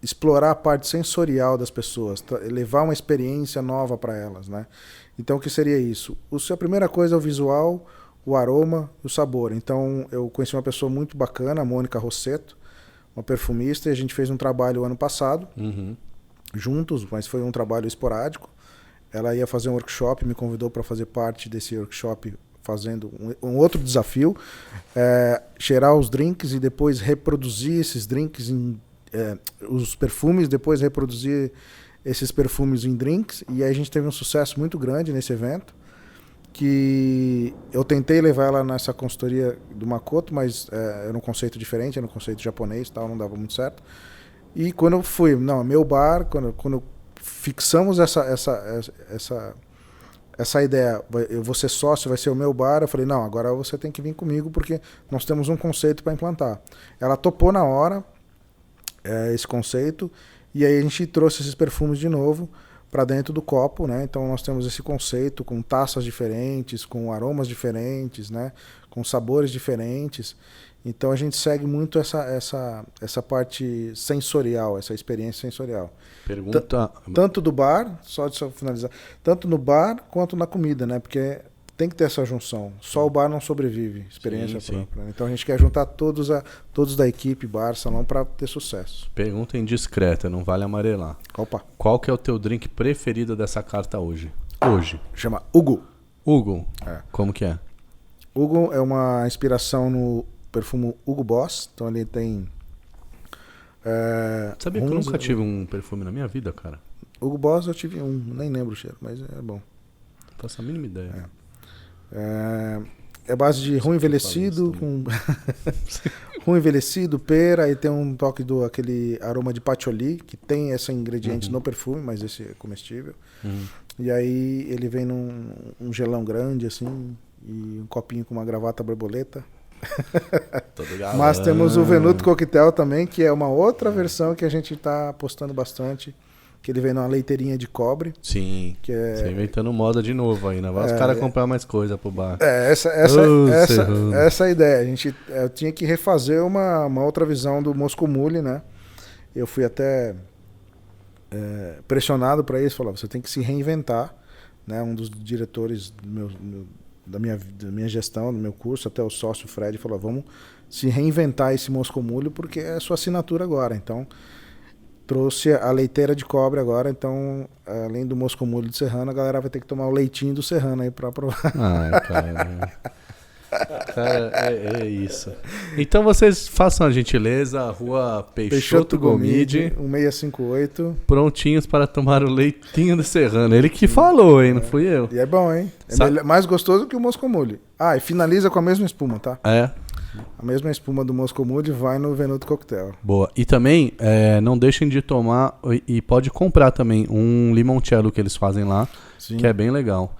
explorar a parte sensorial das pessoas, levar uma experiência nova para elas, né? Então o que seria isso? A primeira coisa é o visual, o aroma e o sabor. Então eu conheci uma pessoa muito bacana, a Mônica Rosseto, uma perfumista, e a gente fez um trabalho ano passado, juntos, mas foi um trabalho esporádico. Ela ia fazer um workshop, me convidou para fazer parte desse workshop, fazendo um outro desafio, cheirar os drinks e depois reproduzir esses drinks, os perfumes, depois reproduzir esses perfumes em drinks. E aí a gente teve um sucesso muito grande nesse evento, que eu tentei levar ela nessa consultoria do Makoto, mas era um conceito diferente, era um conceito japonês, tal, não dava muito certo. E quando eu fui, meu bar, quando fixamos essa ideia, eu vou ser sócio, vai ser o meu bar, eu falei, não, agora você tem que vir comigo porque nós temos um conceito para implantar. Ela topou na hora esse conceito, e aí a gente trouxe esses perfumes de novo para dentro do copo, né? Então nós temos esse conceito com taças diferentes, com aromas diferentes, né? Com sabores diferentes. Então a gente segue muito essa parte sensorial, essa experiência sensorial. Pergunta... Tanto do bar, só finalizar, tanto no bar quanto na comida, né? Porque tem que ter essa junção. Só o bar não sobrevive, experiência própria. Né? Então a gente quer juntar todos da equipe, bar, salão, para ter sucesso. Pergunta indiscreta, não vale amarelar. Opa. Qual que é o teu drink preferido dessa carta hoje? Chama Hugo. Hugo? Como que é? Hugo é uma inspiração no perfume Hugo Boss. Então ele tem... Sabia que eu nunca tive um perfume na minha vida, cara? Hugo Boss eu tive um, nem lembro o cheiro, mas é bom. Não faço a mínima ideia. É base de rum envelhecido, com rum envelhecido, pera, e tem um toque aquele aroma de patchouli, que tem esse ingrediente no perfume, mas esse é comestível. E aí ele vem num gelão grande, assim, e um copinho com uma gravata borboleta. Mas temos o Venuto Coquetel também, que é uma outra versão que a gente está apostando bastante, que ele vem numa leiteirinha de cobre. Sim, que você inventando moda de novo ainda. Vai os caras comprar mais coisa pro bar. Essa é a ideia. Eu tinha que refazer uma outra visão do Moscow Mule, né? Eu fui até pressionado para isso. Falava, você tem que se reinventar, né? Um dos diretores da minha gestão, do meu curso, até o sócio Fred, falou, vamos se reinventar esse Moscow Mule porque é a sua assinatura agora. Então... trouxe a leiteira de cobre agora, então, além do Moscow Mule de Serrano, a galera vai ter que tomar o leitinho do Serrano aí pra provar. Cara, é isso. Então vocês façam a gentileza, Rua Peixoto Gomide, 1658. Prontinhos para tomar o leitinho do Serrano. Ele que falou, hein? Não fui eu. E é bom, hein? Mais gostoso que o Moscow Mule. E finaliza com a mesma espuma, tá? A mesma espuma do Moscow Mule vai no Venuto Coquetel. Boa. E também, não deixem de tomar, e pode comprar também, um limoncello que eles fazem lá, que é bem legal.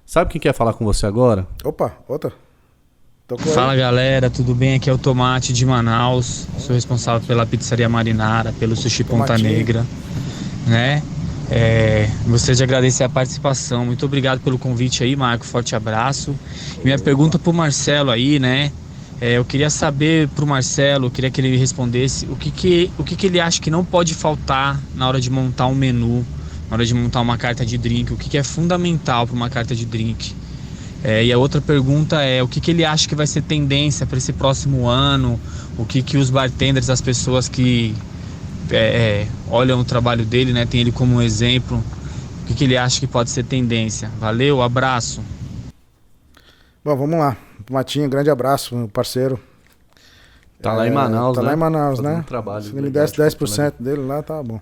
Sabe quem quer falar com você agora? Opa, outra. Fala galera, tudo bem? Aqui é o Tomate de Manaus. Sou responsável pela Pizzaria Marinara, pelo Sushi Ponta Negra, né? Gostaria de agradecer a participação. Muito obrigado pelo convite aí, Marco. Forte abraço. E minha pergunta pro Marcelo aí, né? Eu queria saber pro Marcelo, eu queria que ele respondesse o que ele acha que não pode faltar na hora de montar um menu, na hora de montar uma carta de drink, o que é fundamental para uma carta de drink. E a outra pergunta é o que ele acha que vai ser tendência para esse próximo ano, o que os bartenders, as pessoas que olham o trabalho dele, né, tem ele como um exemplo, o que ele acha que pode ser tendência. Valeu, abraço. Bom, vamos lá. Matinho, grande abraço, meu parceiro. Tá lá em Manaus, né? Tá lá em Manaus, fazendo né? Se ele me desse 10% dele lá, tá bom.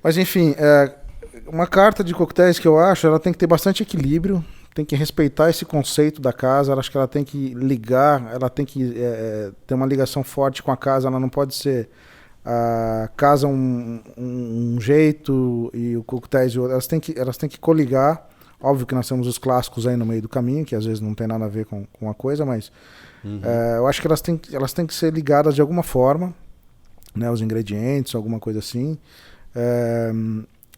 Mas enfim, uma carta de coquetéis que eu acho, ela tem que ter bastante equilíbrio, tem que respeitar esse conceito da casa, eu acho que ela tem que ligar, ela tem que ter uma ligação forte com a casa, ela não pode ser a casa um jeito e o coquetéis de outro, elas têm que coligar. Óbvio que nós temos os clássicos aí no meio do caminho, que às vezes não tem nada a ver com a coisa, mas eu acho que elas têm que ser ligadas de alguma forma, né, os ingredientes, alguma coisa assim.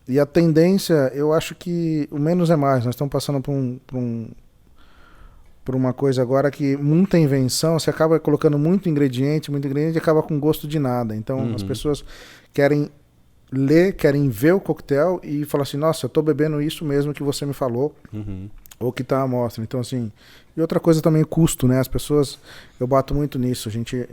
E a tendência, eu acho que o menos é mais. Nós estamos passando por uma coisa agora que muita invenção, você acaba colocando muito ingrediente e acaba com gosto de nada. Então as pessoas querem ler, querem ver o coquetel e falar assim, nossa, eu estou bebendo isso mesmo que você me falou, ou que está à mostra. Então, assim, e outra coisa também, custo, né? As pessoas, eu bato muito nisso. A gente,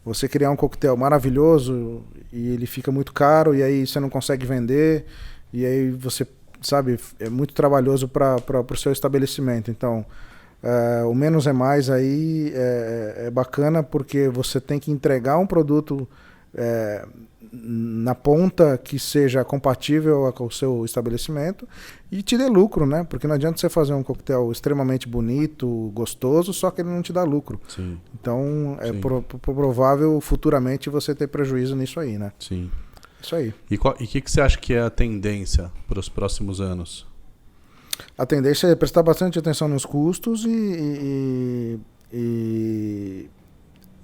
você criar um coquetel maravilhoso e ele fica muito caro e aí você não consegue vender e aí você, sabe, é muito trabalhoso para o seu estabelecimento. Então, o menos é mais aí é bacana porque você tem que entregar um produto na ponta que seja compatível com o seu estabelecimento e te dê lucro, né? Porque não adianta você fazer um coquetel extremamente bonito, gostoso, só que ele não te dá lucro. Sim. Então é provável futuramente você ter prejuízo nisso aí, né? Sim. Isso aí. E o que você acha que é a tendência para os próximos anos? A tendência é prestar bastante atenção nos custos e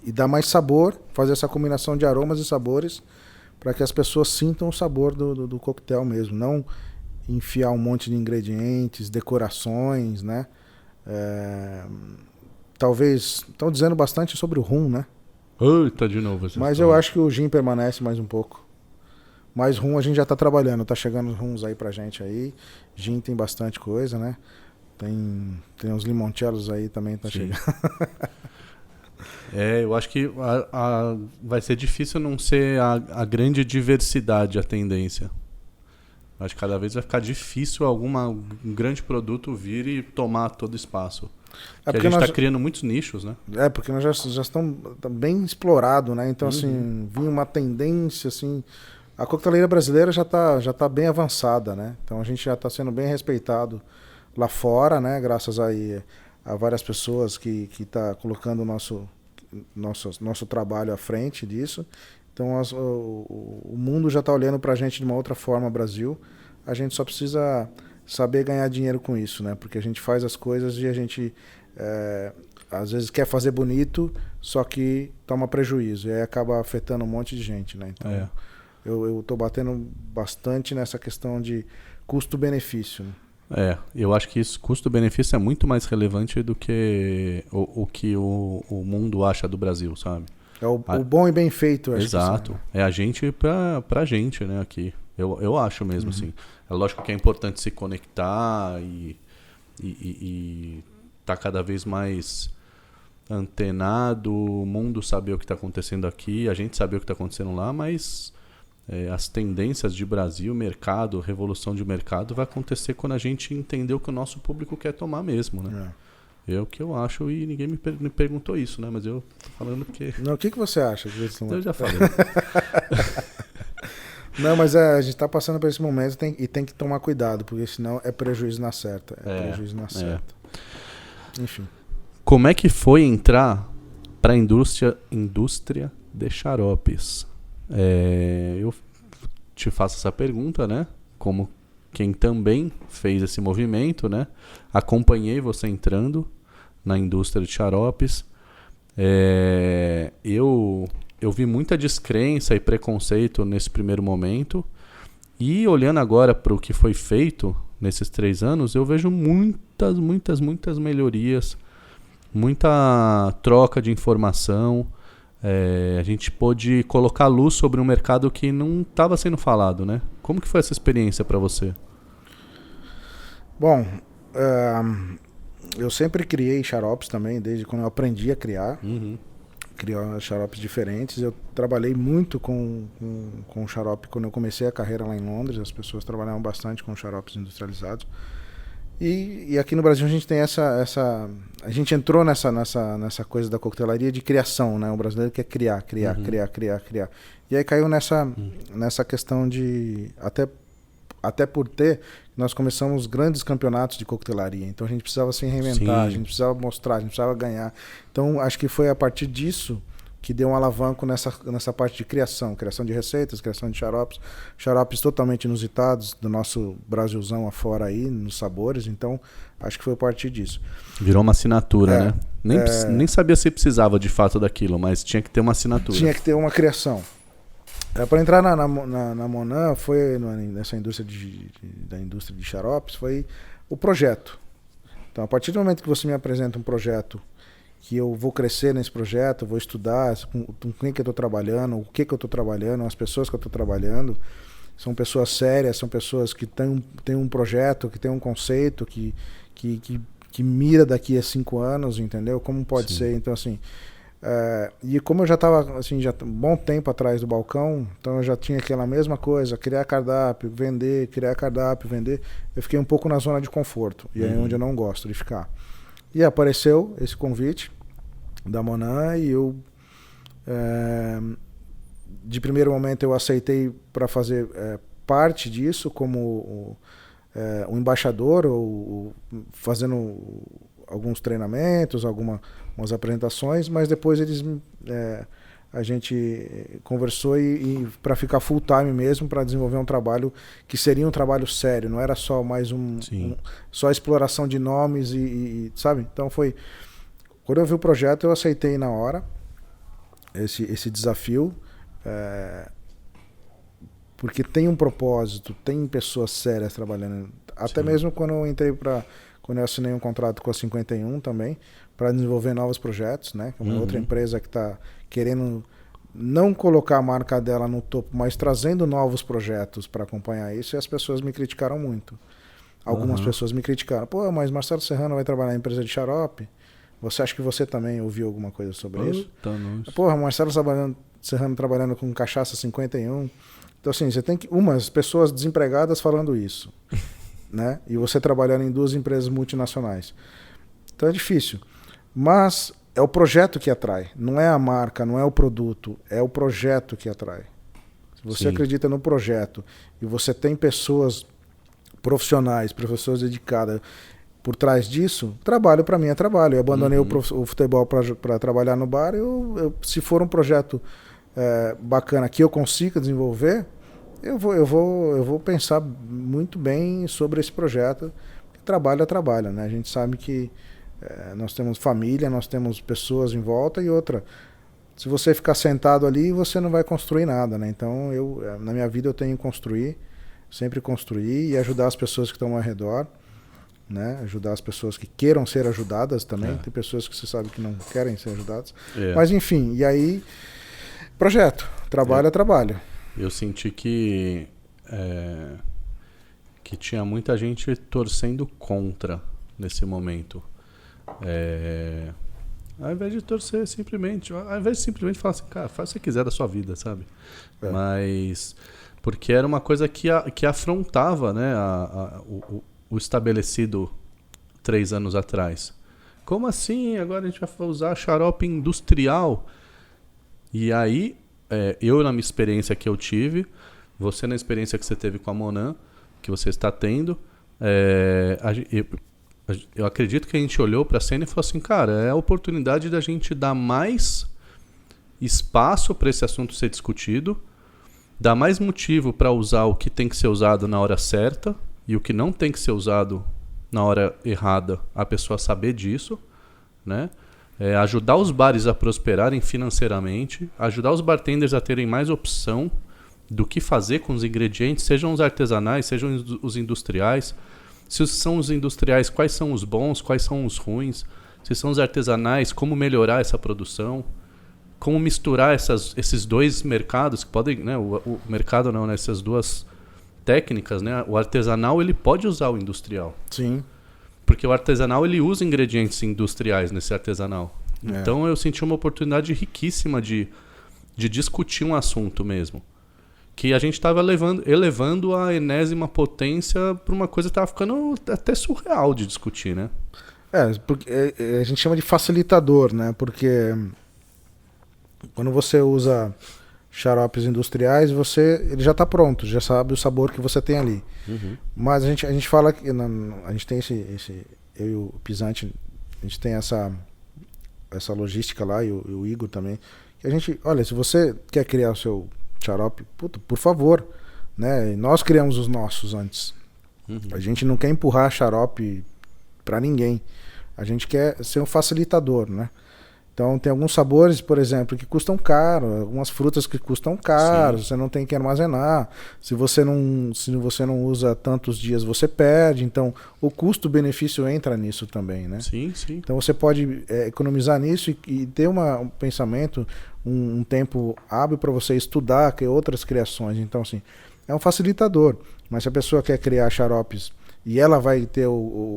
dar mais sabor, fazer essa combinação de aromas e sabores para que as pessoas sintam o sabor do coquetel mesmo, não enfiar um monte de ingredientes, decorações, né? Talvez, estão dizendo bastante sobre o rum, né? Eita, de novo. Mas eu acho que o gin permanece mais um pouco. Mas rum a gente já está trabalhando, tá chegando os rums aí pra gente aí. Gin tem bastante coisa, né? Tem uns limoncellos aí também, tá chegando. Eu acho que vai ser difícil não ser a grande diversidade a tendência. Acho que cada vez vai ficar difícil um grande produto vir e tomar todo espaço. Porque a gente está criando muitos nichos, né? Porque nós já estamos bem explorados, né? Então, assim, vinha uma tendência, assim... A coqueteleira brasileira já tá bem avançada, né? Então a gente já está sendo bem respeitado lá fora, né? Graças aí a várias pessoas que tá colocando o nosso trabalho à frente disso. Então o mundo já está olhando para a gente de uma outra forma, Brasil. A gente só precisa saber ganhar dinheiro com isso, né? Porque a gente faz as coisas e a gente às vezes quer fazer bonito, só que toma prejuízo e aí acaba afetando um monte de gente, né? Então eu estou batendo bastante nessa questão de custo-benefício, né? Eu acho que isso, custo-benefício é muito mais relevante do que o que o mundo acha do Brasil, sabe? O bom e bem feito, eu acho. Exato. Que é a gente pra gente, né, aqui. Eu acho mesmo, assim. É lógico que é importante se conectar e tá cada vez mais antenado, o mundo saber o que está acontecendo aqui, a gente saber o que está acontecendo lá, mas... as tendências de Brasil, mercado, revolução de mercado vai acontecer quando a gente entender o que o nosso público quer tomar mesmo, né? É o que eu acho e ninguém me perguntou isso, né? Mas eu tô falando porque... Não, o que você acha? Eu já falei. Não, mas a gente tá passando por esse momento e tem que tomar cuidado, porque senão é prejuízo na certa. Prejuízo na certa. Enfim. Como é que foi entrar para a indústria de xaropes? Eu te faço essa pergunta, né? Como quem também fez esse movimento, né? Acompanhei você entrando na indústria de xaropes. Eu vi muita descrença e preconceito nesse primeiro momento. E olhando agora para o que foi feito nesses 3 anos, eu vejo muitas melhorias, muita troca de informação. A gente pôde colocar luz sobre um mercado que não estava sendo falado, né? Como que foi essa experiência para você? Bom, eu sempre criei xaropes também, desde quando eu aprendi a criar. Criar xaropes diferentes. Eu trabalhei muito com xarope quando eu comecei a carreira lá em Londres. As pessoas trabalhavam bastante com xaropes industrializados. E aqui no Brasil a gente tem a gente entrou nessa coisa da coquetelaria de criação, né? O brasileiro quer criar. E aí caiu nessa questão de, até até por ter, nós começamos grandes campeonatos de coquetelaria, então a gente precisava se reinventar, Sim. a gente precisava mostrar, a gente precisava ganhar. Então acho que foi a partir disso que deu um alavanco nessa parte de criação de receitas, criação de xaropes totalmente inusitados do nosso Brasilzão afora aí, nos sabores, então acho que foi a partir disso. Virou uma assinatura, né? Nem sabia se precisava de fato daquilo, mas tinha que ter uma assinatura. Tinha que ter uma criação. Para entrar na Monan, foi nessa indústria da indústria de xaropes, foi o projeto. Então, a partir do momento que você me apresenta um projeto, que eu vou crescer nesse projeto, vou estudar com quem que eu estou trabalhando, o que eu estou trabalhando, as pessoas que eu estou trabalhando, são pessoas sérias, são pessoas que têm um projeto, que têm um conceito, que mira daqui a 5 anos, entendeu? Como pode Sim. ser, então assim... e como eu já estava assim, já um bom tempo atrás do balcão, então eu já tinha aquela mesma coisa, criar cardápio, vender, eu fiquei um pouco na zona de conforto, e aí é onde eu não gosto de ficar. E apareceu esse convite da Monan e eu, de primeiro momento, eu aceitei para fazer parte disso como um embaixador, ou fazendo alguns treinamentos, algumas apresentações, mas depois a gente conversou e para ficar full time mesmo, para desenvolver um trabalho que seria um trabalho sério, não era só mais só exploração de nomes e sabe? Então foi, quando eu vi o projeto eu aceitei na hora esse desafio, porque tem um propósito, tem pessoas sérias trabalhando, até mesmo quando eu assinei um contrato com a 51 também, para desenvolver novos projetos, né? Uma outra empresa que está querendo não colocar a marca dela no topo, mas trazendo novos projetos para acompanhar isso, e as pessoas me criticaram muito. Algumas pessoas me criticaram. Pô, mas Marcelo Serrano vai trabalhar em empresa de xarope? Você acha que você também ouviu alguma coisa sobre isso? Porra, Marcelo Serrano trabalhando com cachaça 51. Então assim, você tem umas pessoas desempregadas falando isso. Né? E você trabalhando em 2 empresas multinacionais. Então é difícil. Mas é o projeto que atrai. Não é a marca, não é o produto. É o projeto que atrai. Se você acredita no projeto e você tem pessoas profissionais, pessoas dedicadas por trás disso, trabalho para mim é trabalho. Eu abandonei o futebol para trabalhar no bar. Se for um projeto bacana que eu consiga desenvolver, eu vou pensar muito bem sobre esse projeto. Trabalho é trabalho, né? A gente sabe que nós temos família, nós temos pessoas em volta e outra. Se você ficar sentado ali, você não vai construir nada, né? Então, na minha vida eu tenho que construir, sempre construir e ajudar as pessoas que estão ao redor, né? Ajudar as pessoas que queiram ser ajudadas também. Tem pessoas que você sabe que não querem ser ajudadas. Mas enfim, e aí, projeto, trabalho é trabalho. Eu senti que tinha muita gente torcendo contra nesse momento. Ao invés de torcer ao invés de simplesmente falar assim, cara, faz o que você quiser da sua vida, sabe? Mas porque era uma coisa que afrontava, né, o estabelecido 3 anos atrás. Como assim? Agora a gente vai usar xarope industrial? E aí, eu na minha experiência que eu tive, você na experiência que você teve com a Monan, que você está tendo, eu acredito que a gente olhou para a cena e falou assim, cara, é a oportunidade da gente dar mais espaço para esse assunto ser discutido, dar mais motivo para usar o que tem que ser usado na hora certa e o que não tem que ser usado na hora errada, a pessoa saber disso, né? Ajudar os bares a prosperarem financeiramente, ajudar os bartenders a terem mais opção do que fazer com os ingredientes, sejam os artesanais, sejam os industriais. Se são os industriais, quais são os bons, quais são os ruins? Se são os artesanais, como melhorar essa produção? Como misturar esses 2 mercados que podem, né? O mercado não, né? Essas 2 técnicas, né? O artesanal ele pode usar o industrial. Sim. Porque o artesanal ele usa ingredientes industriais nesse artesanal. Então eu senti uma oportunidade riquíssima de discutir um assunto mesmo. Que a gente estava elevando a enésima potência para uma coisa que estava ficando até surreal de discutir, né? Porque a gente chama de facilitador, né? Porque quando você usa xaropes industriais, ele já está pronto, já sabe o sabor que você tem ali. Mas a gente fala que a gente tem eu e o Pisante, a gente tem essa logística lá, e o Igor também, que a gente, olha, se você quer criar o seu xarope, por favor, né? Nós criamos os nossos antes. A gente não quer empurrar xarope para ninguém. A gente quer ser um facilitador, né? Então tem alguns sabores, por exemplo, que custam caro, algumas frutas que custam caro, você não tem que armazenar. Se você não usa tantos dias, você perde. Então o custo-benefício entra nisso também, né? Sim. Então você pode economizar nisso e ter um pensamento, um tempo hábil para você estudar outras criações. Então, assim, é um facilitador. Mas se a pessoa quer criar xaropes e ela vai ter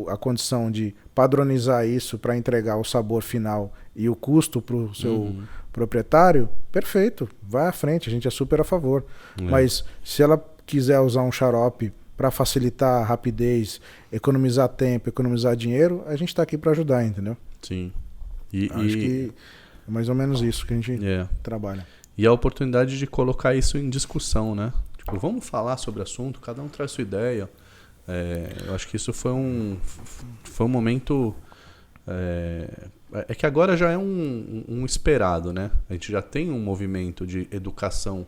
a condição de padronizar isso para entregar o sabor final e o custo para o seu proprietário, perfeito, vai à frente, a gente é super a favor. Mas se ela quiser usar um xarope para facilitar a rapidez, economizar tempo, economizar dinheiro, a gente está aqui para ajudar, entendeu? Sim. Acho que é mais ou menos isso que a gente trabalha. E a oportunidade de colocar isso em discussão, né? Tipo, vamos falar sobre o assunto, cada um traz sua ideia. Eu acho que isso foi um momento... É que agora já é um esperado, né? A gente já tem um movimento de educação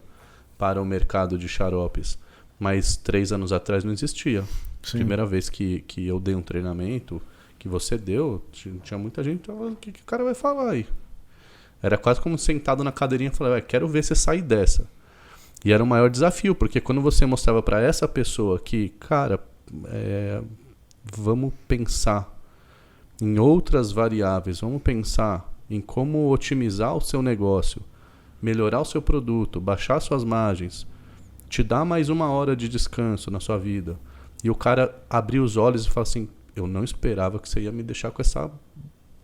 para o mercado de xaropes, mas 3 anos atrás não existia. Sim. Primeira vez que eu dei um treinamento, que você deu, tinha muita gente falando, o que o cara vai falar aí? Era quase como sentado na cadeirinha e falar, quero ver você sair dessa. E era o maior desafio, porque quando você mostrava para essa pessoa que, cara, vamos pensar em outras variáveis, vamos pensar em como otimizar o seu negócio, melhorar o seu produto, baixar suas margens, te dar mais 1 hora de descanso na sua vida. E o cara abrir os olhos e falar assim, eu não esperava que você ia me deixar com essa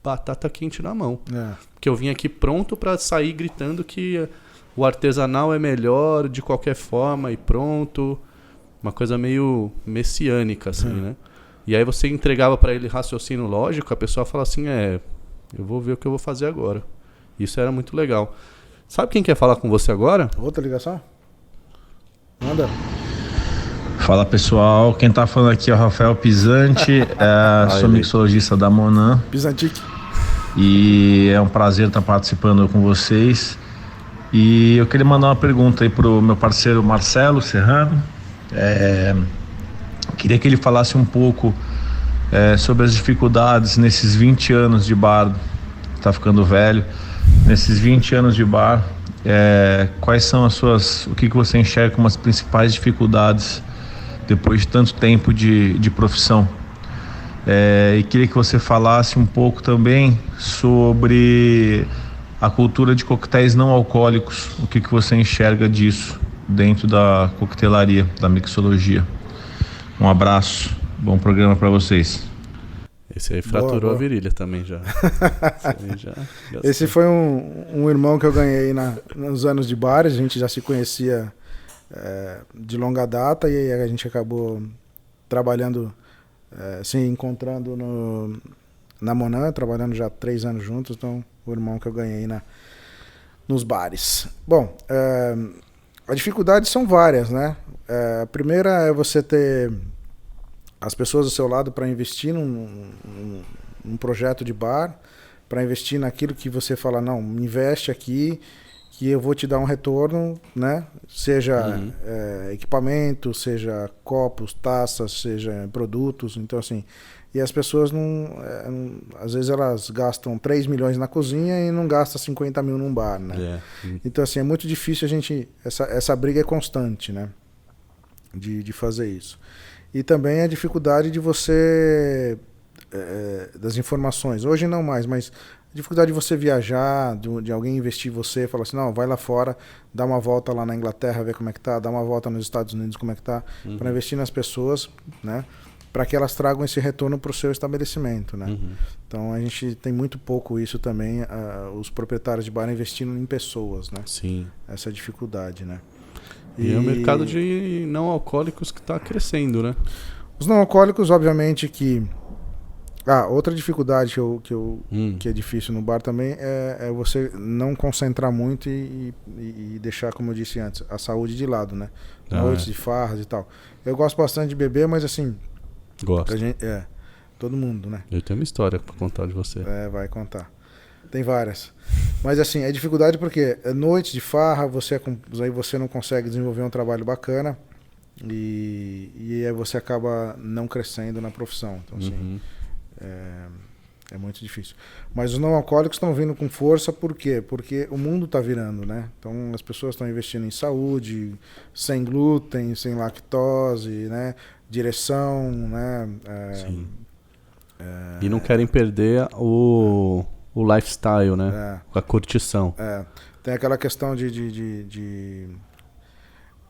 batata quente na mão. Porque eu vim aqui pronto para sair gritando que o artesanal é melhor de qualquer forma e pronto. Uma coisa meio messiânica, assim, né? E aí você entregava para ele raciocínio lógico, a pessoa fala assim, eu vou ver o que eu vou fazer agora. Isso era muito legal. Sabe quem quer falar com você agora? Outra ligação? Manda. Fala pessoal, quem tá falando aqui é o Rafael Pisante, sou mixologista da Monan. Pisantique. E é um prazer estar participando com vocês. E eu queria mandar uma pergunta aí pro meu parceiro Marcelo Serrano. Queria que ele falasse um pouco sobre as dificuldades nesses 20 anos de bar, tá ficando velho, nesses 20 anos de bar, quais são o que você enxerga como as principais dificuldades depois de tanto tempo de profissão? E queria que você falasse um pouco também sobre a cultura de coquetéis não alcoólicos, o que você enxerga disso dentro da coquetelaria, da mixologia. Um abraço, bom programa para vocês. Esse aí fraturou a virilha também já. Esse foi um irmão que eu ganhei nos anos de bares, a gente já se conhecia de longa data e a gente acabou trabalhando, se encontrando na Monan, trabalhando já 3 anos juntos, então o irmão que eu ganhei nos bares. Bom, as dificuldades são várias, né? A primeira é você ter as pessoas do seu lado para investir num projeto de bar, para investir naquilo que você fala, não, investe aqui que eu vou te dar um retorno, né? Seja equipamento, seja copos, taças, seja produtos, então assim, e as pessoas às vezes elas gastam 3 milhões na cozinha e não gastam 50 mil num bar, né? Então assim, é muito difícil essa briga é constante, né? De fazer isso. E também a dificuldade de você das informações, hoje não mais, mas a dificuldade de você viajar, de alguém investir em você, falar assim, não, vai lá fora, dá uma volta lá na Inglaterra, ver como é que tá, dá uma volta nos Estados Unidos, como é que tá, para investir nas pessoas, né? Para que elas tragam esse retorno para o seu estabelecimento, né? Então a gente tem muito pouco isso também, os proprietários de bar investindo em pessoas, né? Sim. Essa é a dificuldade, né? E é o mercado de não alcoólicos que está crescendo, né? Os não alcoólicos, obviamente que Outra dificuldade que é difícil no bar também é você não concentrar muito e deixar, como eu disse antes, a saúde de lado, né? Noites de farras e tal. Eu gosto bastante de beber, mas assim... Gosto. Todo mundo, né? Eu tenho uma história pra contar de você. Vai contar. Tem várias. Mas assim, é dificuldade porque noites de farra, aí você não consegue desenvolver um trabalho bacana e aí você acaba não crescendo na profissão. Então, assim, é muito difícil. Mas os não alcoólicos estão vindo com força, por quê? Porque o mundo está virando, né? Então as pessoas estão investindo em saúde, sem glúten, sem lactose, né? Direção, né? E não querem perder o lifestyle, né? A curtição. Tem aquela questão de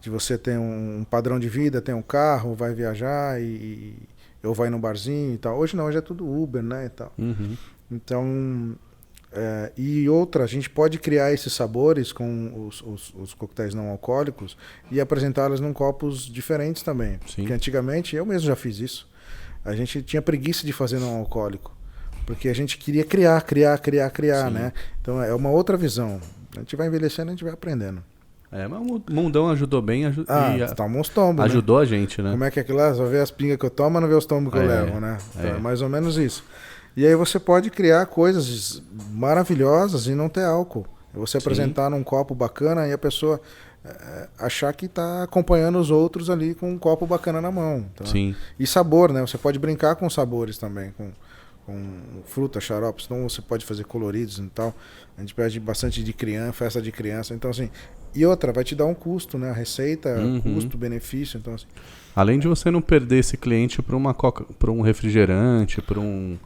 você ter um padrão de vida, tem um carro, vai viajar ou vai no barzinho e tal. Hoje não, hoje é tudo Uber, né? E tal. Então, e outra, a gente pode criar esses sabores com os coquetéis não alcoólicos e apresentá-los em copos diferentes também. Sim. Porque antigamente, eu mesmo já fiz isso. A gente tinha preguiça de fazer não alcoólico. Porque a gente queria criar, né? Então é uma outra visão. A gente vai envelhecendo, a gente vai aprendendo. Mas o Mundão ajudou bem toma uns tombos, ajudou né? a gente, né? Como é que é aquilo lá? Só vê as pingas que eu tomo, não vê os tombos que eu levo, né? Então, é mais ou menos isso. E aí você pode criar coisas maravilhosas e não ter álcool. Você apresentar num copo bacana e a pessoa achar que está acompanhando os outros ali com um copo bacana na mão. Então, e sabor, né? Você pode brincar com sabores também, com fruta, xaropes, então você pode fazer coloridos e tal. A gente pede bastante de criança, festa de criança, então assim, e outra, vai te dar um custo, né? A receita, custo, benefício, então assim. Além de você não perder esse cliente para um refrigerante, para um,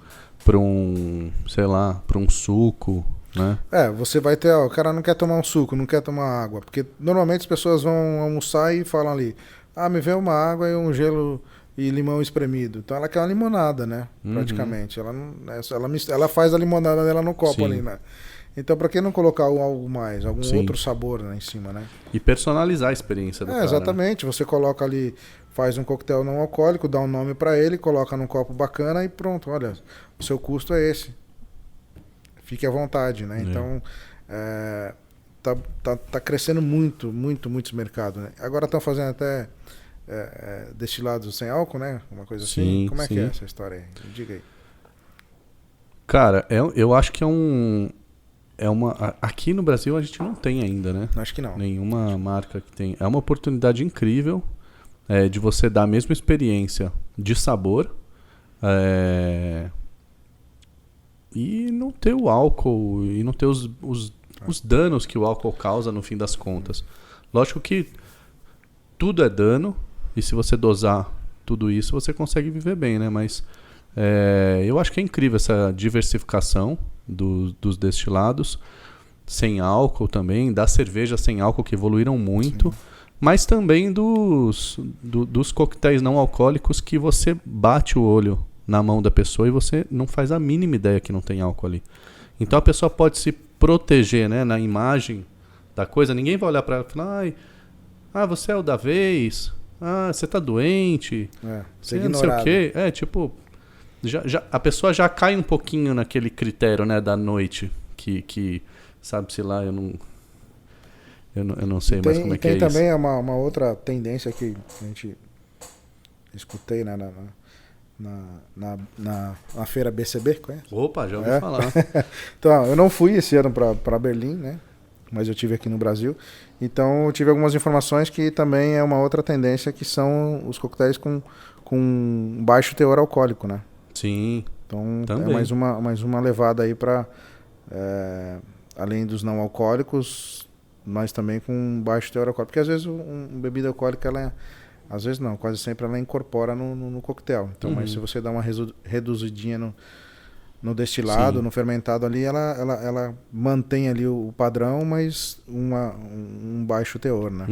sei lá, para um suco, né? Você vai ter, o cara não quer tomar um suco, não quer tomar água, porque normalmente as pessoas vão almoçar e falam ali, me vê uma água e um gelo e limão espremido. Então ela quer uma limonada, né? Praticamente. Ela faz a limonada dela no copo ali, né? Então para que não colocar algo mais, algum outro sabor, né, em cima, né? E personalizar a experiência do cara. Exatamente. Né? Você coloca ali, faz um coquetel não alcoólico, dá um nome para ele, coloca num copo bacana e pronto. Olha, o seu custo é esse. Fique à vontade, né? Então tá crescendo muito esse mercado, né? Agora estão fazendo até destilados sem álcool, né? Uma coisa assim. Como é que é essa história aí? Diga aí. Cara, eu acho que aqui no Brasil a gente não tem ainda, né? Acho que não. Nenhuma marca que tem. É uma oportunidade incrível de você dar a mesma experiência de sabor e não ter o álcool e não ter os danos que o álcool causa no fim das contas. Lógico que tudo é dano. E se você dosar tudo isso, você consegue viver bem, né? Mas eu acho que é incrível essa diversificação dos destilados, sem álcool também, da cerveja sem álcool, que evoluíram muito, mas também dos coquetéis não alcoólicos, que você bate o olho na mão da pessoa e você não faz a mínima ideia que não tem álcool ali. Então a pessoa pode se proteger, né, na imagem da coisa. Ninguém vai olhar para ela e falar, você é o da vez... você tá doente, você não sei o quê. A pessoa já cai um pouquinho naquele critério, né, da noite, que sabe-se lá, eu não sei mais como é que é isso. Tem também uma outra tendência que a gente escutei, né, na feira BCB, conhece? Opa, já ouvi falar. Então, eu não fui esse ano para Berlim, né? Mas eu tive aqui no Brasil. Então eu tive algumas informações que também é uma outra tendência, que são os coquetéis com baixo teor alcoólico, né? Sim. Então também. É mais uma levada aí para além dos não alcoólicos, mas também com baixo teor alcoólico. Porque às vezes uma bebida alcoólica, às vezes não, quase sempre ela incorpora no coquetel. Então, mas se você dá uma reduzidinha no destilado, no fermentado ali, ela mantém ali o padrão, mas um baixo teor, né?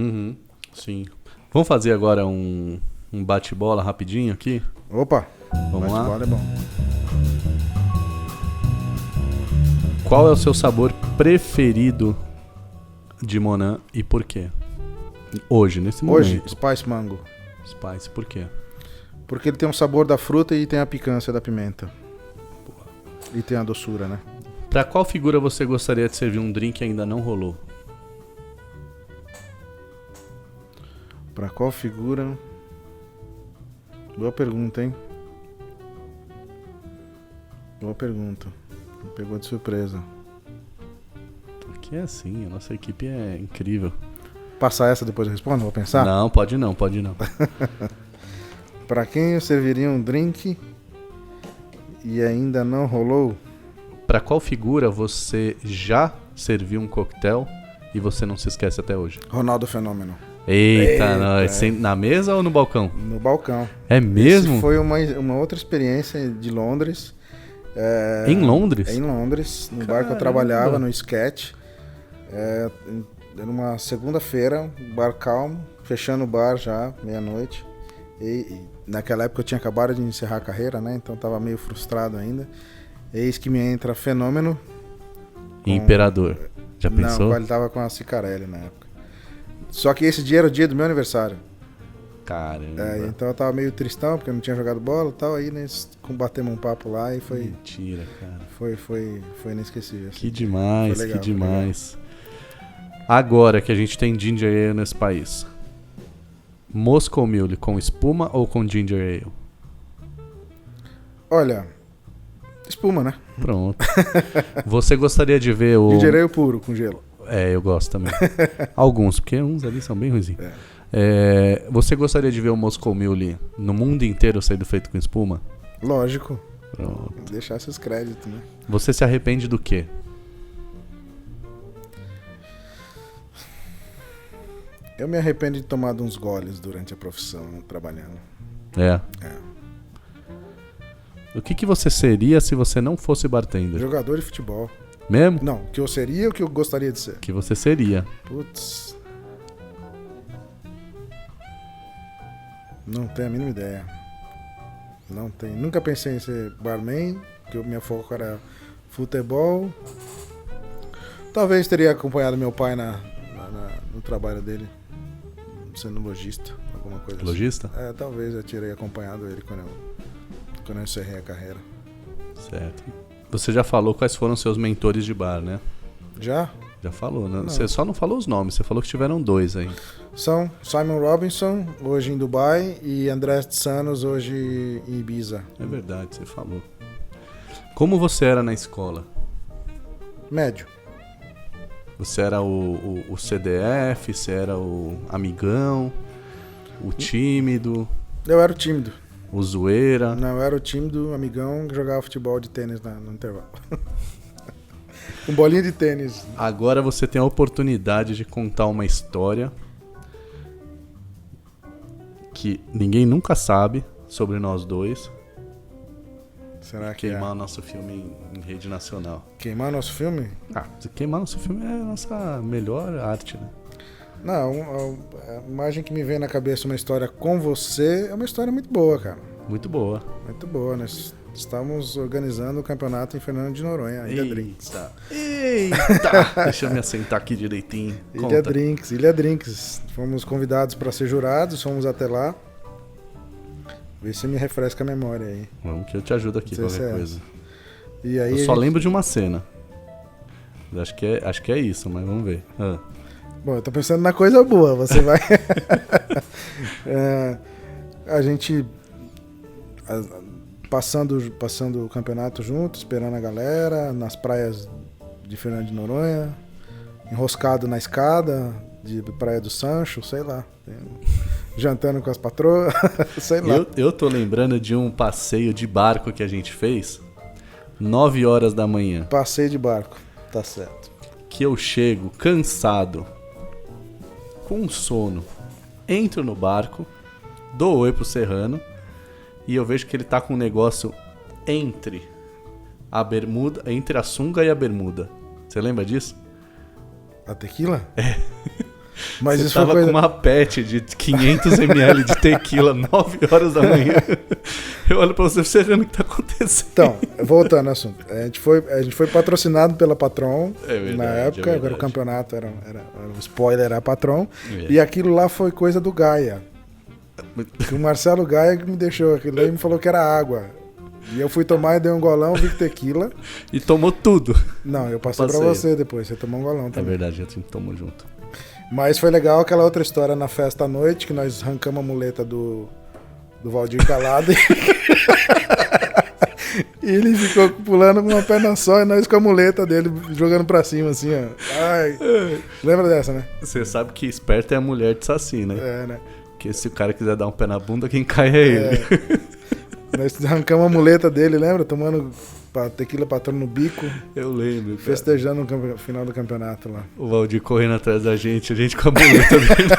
Sim. Vamos fazer agora um bate-bola rapidinho aqui? Opa! Vamos lá? Bate-bola é bom. Qual é o seu sabor preferido de Monin e por quê? Hoje, nesse momento. Hoje, Spice Mango. Spice, por quê? Porque ele tem um sabor da fruta e tem a picância da pimenta. E tem a doçura, né? Pra qual figura você gostaria de servir um drink que ainda não rolou? Pra qual figura? Boa pergunta, hein? Boa pergunta. Me pegou de surpresa. Aqui é assim, a nossa equipe é incrível. Passar essa depois eu respondo? Vou pensar? Não, pode não. Pra quem eu serviria um drink e ainda não rolou? Pra qual figura você já serviu um coquetel e você não se esquece até hoje? Ronaldo Fenômeno. Eita, nós. Na mesa ou no balcão? No balcão. É mesmo? Esse foi uma outra experiência de Londres. Em Londres? Em Londres, no bar que Caramba. eu trabalhava, no Sketch. Era uma segunda-feira, bar calmo, fechando o bar já, meia-noite. E naquela época eu tinha acabado de encerrar a carreira, né? Então tava meio frustrado ainda. Eis que me entra Fenômeno. Imperador. Já pensou? Não, ele tava com a Cicarelli na época. Só que esse dia era o dia do meu aniversário. Caramba. Então eu tava meio tristão, porque eu não tinha jogado bola e tal. Aí batemos um papo lá e foi... Mentira, cara. Foi inesquecível. Assim. Que demais, Legal, que demais. Agora que a gente tem Ginger Ale nesse país. Moscow Mule com espuma ou com Ginger Ale? Olha, espuma, né? Pronto. Você gostaria de ver o... Ginger Ale puro, com gelo. Eu gosto também. Alguns, porque uns ali são bem ruinzinhos. Você gostaria de ver o Moscow Mule no mundo inteiro sendo feito com espuma? Lógico. Pronto. Deixar seus créditos, né? Você se arrepende do quê? Eu me arrependo de tomar uns goles durante a profissão, trabalhando. O que você seria se você não fosse bartender? Jogador de futebol. Mesmo? Não, o que eu seria ou o que eu gostaria de ser? O que você seria? Putz. Não tenho a mínima ideia. Não tenho. Nunca pensei em ser barman, porque minha foco era futebol. Talvez teria acompanhado meu pai no trabalho dele, sendo lojista, alguma coisa Lojista? assim. Talvez eu teria acompanhado ele quando eu encerrei a carreira. Certo. Você já falou quais foram seus mentores de bar, né? Já? Já falou, né? Não. Você só não falou os nomes, você falou que tiveram 2 aí. São Simon Robinson, hoje em Dubai, e Andrés Tsanos, hoje em Ibiza. É verdade, você falou. Como você era na escola? Médio. Você era o CDF, você era o amigão, o tímido, Eu era o tímido. o zoeira? Não, eu era o tímido amigão que jogava futebol de tênis no intervalo. Com bolinha de tênis. Agora você tem a oportunidade de contar uma história que ninguém nunca sabe sobre nós dois. Será que Queimar o nosso filme em rede nacional. Queimar nosso filme? Queimar nosso filme é a nossa melhor arte, né? Não, a imagem que me vem na cabeça, uma história com você, é uma história muito boa, cara. Muito boa. Muito boa. Nós estamos organizando o campeonato em Fernando de Noronha, Ilha Drinks. Eita! Deixa eu me assentar aqui direitinho. Ilha Drinks. Fomos convidados para ser jurados, fomos até lá. Vê se me refresca a memória aí. Vamos que eu te ajudo aqui, Não sei qualquer se é coisa. E aí Eu só lembro de uma cena. Acho que é isso, mas vamos ver. Bom, eu tô pensando na coisa boa, você vai... a gente passando o campeonato junto, esperando a galera, nas praias de Fernando de Noronha, enroscado na escada de Praia do Sancho, sei lá. Jantando com as patroas, sei lá. Eu tô lembrando de um passeio de barco que a gente fez 9 horas da manhã. Passeio de barco, tá certo. Que eu chego cansado, com sono, entro no barco, dou oi pro Serrano e eu vejo que ele tá com um negócio entre a bermuda, entre a sunga e a bermuda. Você lembra disso? A tequila? Mas Você isso tava foi coisa... com uma pet de 500 ml de tequila 9 horas da manhã. Eu olho pra você, Serrano, o que tá acontecendo? Então, voltando ao assunto. A gente foi patrocinado pela Patron Verdade, na época. Agora o campeonato era o spoiler era a Patron. É. E aquilo lá foi coisa do Gaia. Que o Marcelo Gaia que me deixou aquilo aí e me falou que era água. E eu fui tomar e dei um golão, vi que tequila. E tomou tudo. Não, eu passei pra você depois, você tomou um golão também. É verdade, a gente tomou junto. Mas foi legal aquela outra história na festa à noite, que nós arrancamos a muleta do Valdir calado. E ele ficou pulando com uma perna só e nós com a muleta dele jogando pra cima, assim, ó. Ai. Lembra dessa, né? Você sabe que esperto é a mulher de Saci, né? É, né? Porque se o cara quiser dar um pé na bunda, quem cai é ele. Nós arrancamos a muleta dele, lembra? Tomando tequila patrão no bico. Eu lembro, cara. Festejando no final do campeonato lá. O Valdir correndo atrás da gente, a gente com a muleta dele.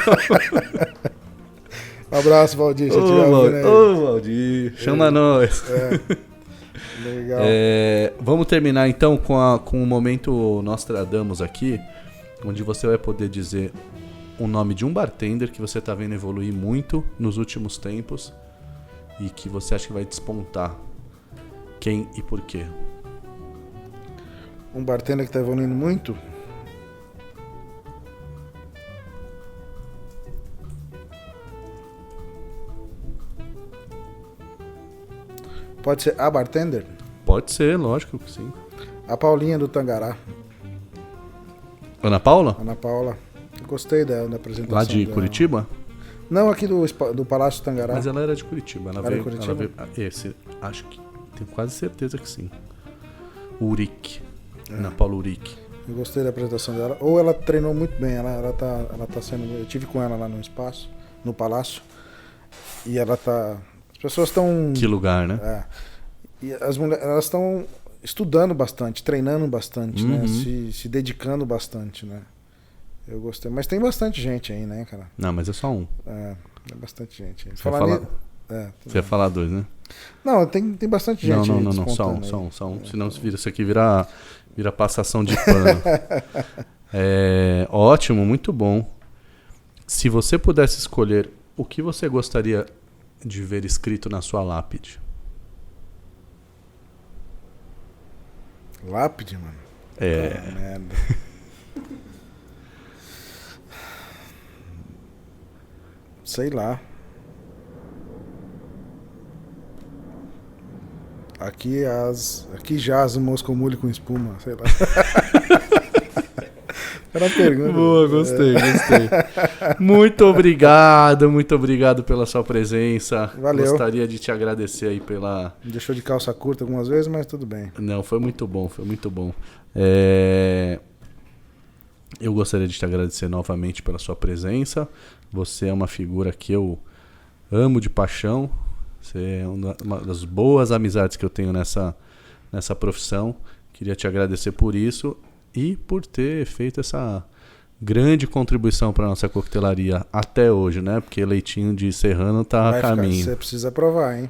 Um abraço, Valdir. Ô, Valdir, chama nós. Legal. Vamos terminar então com o momento Nostradamus aqui, onde você vai poder dizer o nome de um bartender que você está vendo evoluir muito nos últimos tempos e que você acha que vai despontar. Quem e por quê? Um bartender que está evoluindo muito? Pode ser a bartender? Pode ser, lógico que sim. A Paulinha do Tangará. Ana Paula? Ana Paula. Eu gostei da apresentação. Lá de dela. Curitiba? Não, aqui do Palácio Tangará. Mas ela era de Curitiba. Ela Era veio, de Curitiba? Ela veio, esse, acho que, tenho quase certeza que sim. Uric. Ana Paula Uric. Eu gostei da apresentação dela. Ou ela treinou muito bem. Ela tá sendo... Eu tive com ela lá no espaço, no Palácio. E ela tá... As pessoas estão... Que lugar, né? E as mulheres, elas estão estudando bastante, treinando bastante, né? Se dedicando bastante, né? Eu gostei. Mas tem bastante gente aí, né, cara? Não, mas é só um. Tem bastante gente aí. Você ia falar dois, né? Não, tem bastante gente aí. Não. Só um. Senão isso aqui vira passação de pano. Ótimo, muito bom. Se você pudesse escolher o que você gostaria de ver escrito na sua lápide? Lápide, mano? Merda. Sei lá. Aqui jaz o Moscou Mule com espuma, sei lá. Era uma pergunta. Boa, gostei. Muito obrigado pela sua presença. Valeu. Gostaria de te agradecer aí pela... Me deixou de calça curta algumas vezes, mas tudo bem. Não, foi muito bom. Eu gostaria de te agradecer novamente pela sua presença. Você é uma figura que eu amo de paixão. Você é uma das boas amizades que eu tenho nessa profissão. Queria te agradecer por isso e por ter feito essa grande contribuição para a nossa coquetelaria até hoje, né? Porque leitinho de serrano tá a caminho. Você precisa provar, hein?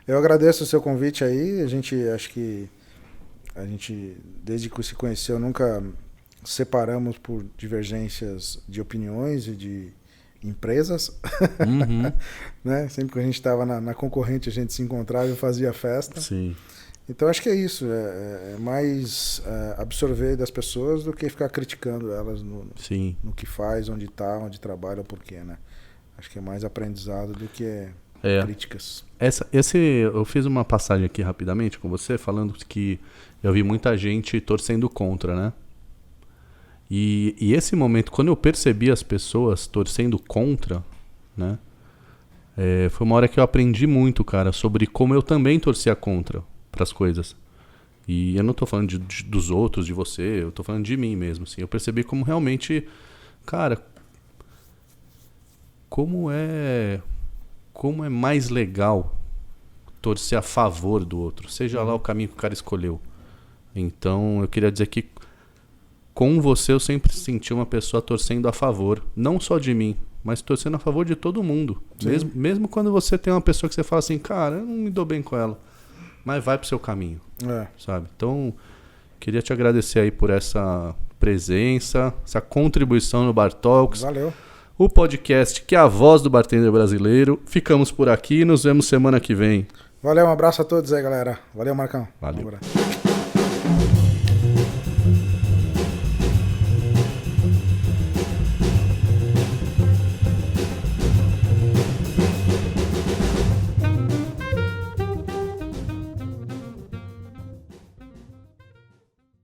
Eu agradeço o seu convite aí. Acho que a gente, desde que se conheceu, nunca separamos por divergências de opiniões e de empresas. Né? Sempre que a gente estava na concorrente, a gente se encontrava e fazia festa. Sim. Então acho que é isso, é mais absorver das pessoas do que ficar criticando elas no que faz, onde está, onde trabalha, por quê, né? Acho que é mais aprendizado do que críticas. Eu fiz uma passagem aqui rapidamente com você, falando que eu vi muita gente torcendo contra, né? E esse momento, quando eu percebi as pessoas torcendo contra, né? Foi uma hora que eu aprendi muito, cara, sobre como eu também torcia contra para as coisas. E eu não tô falando dos outros, de você, eu tô falando de mim mesmo, assim. Eu percebi como realmente, cara, como é mais legal torcer a favor do outro, seja lá o caminho que o cara escolheu. Então, eu queria dizer que com você eu sempre senti uma pessoa torcendo a favor, não só de mim, mas torcendo a favor de todo mundo. Mesmo quando você tem uma pessoa que você fala assim, cara, eu não me dou bem com ela, mas vai pro seu caminho, sabe? Então, queria te agradecer aí por essa presença, essa contribuição no Bar Talks. Valeu. O podcast que é a voz do bartender brasileiro. Ficamos por aqui e nos vemos semana que vem. Valeu, um abraço a todos aí, galera. Valeu, Marcão. Valeu. Um abraço.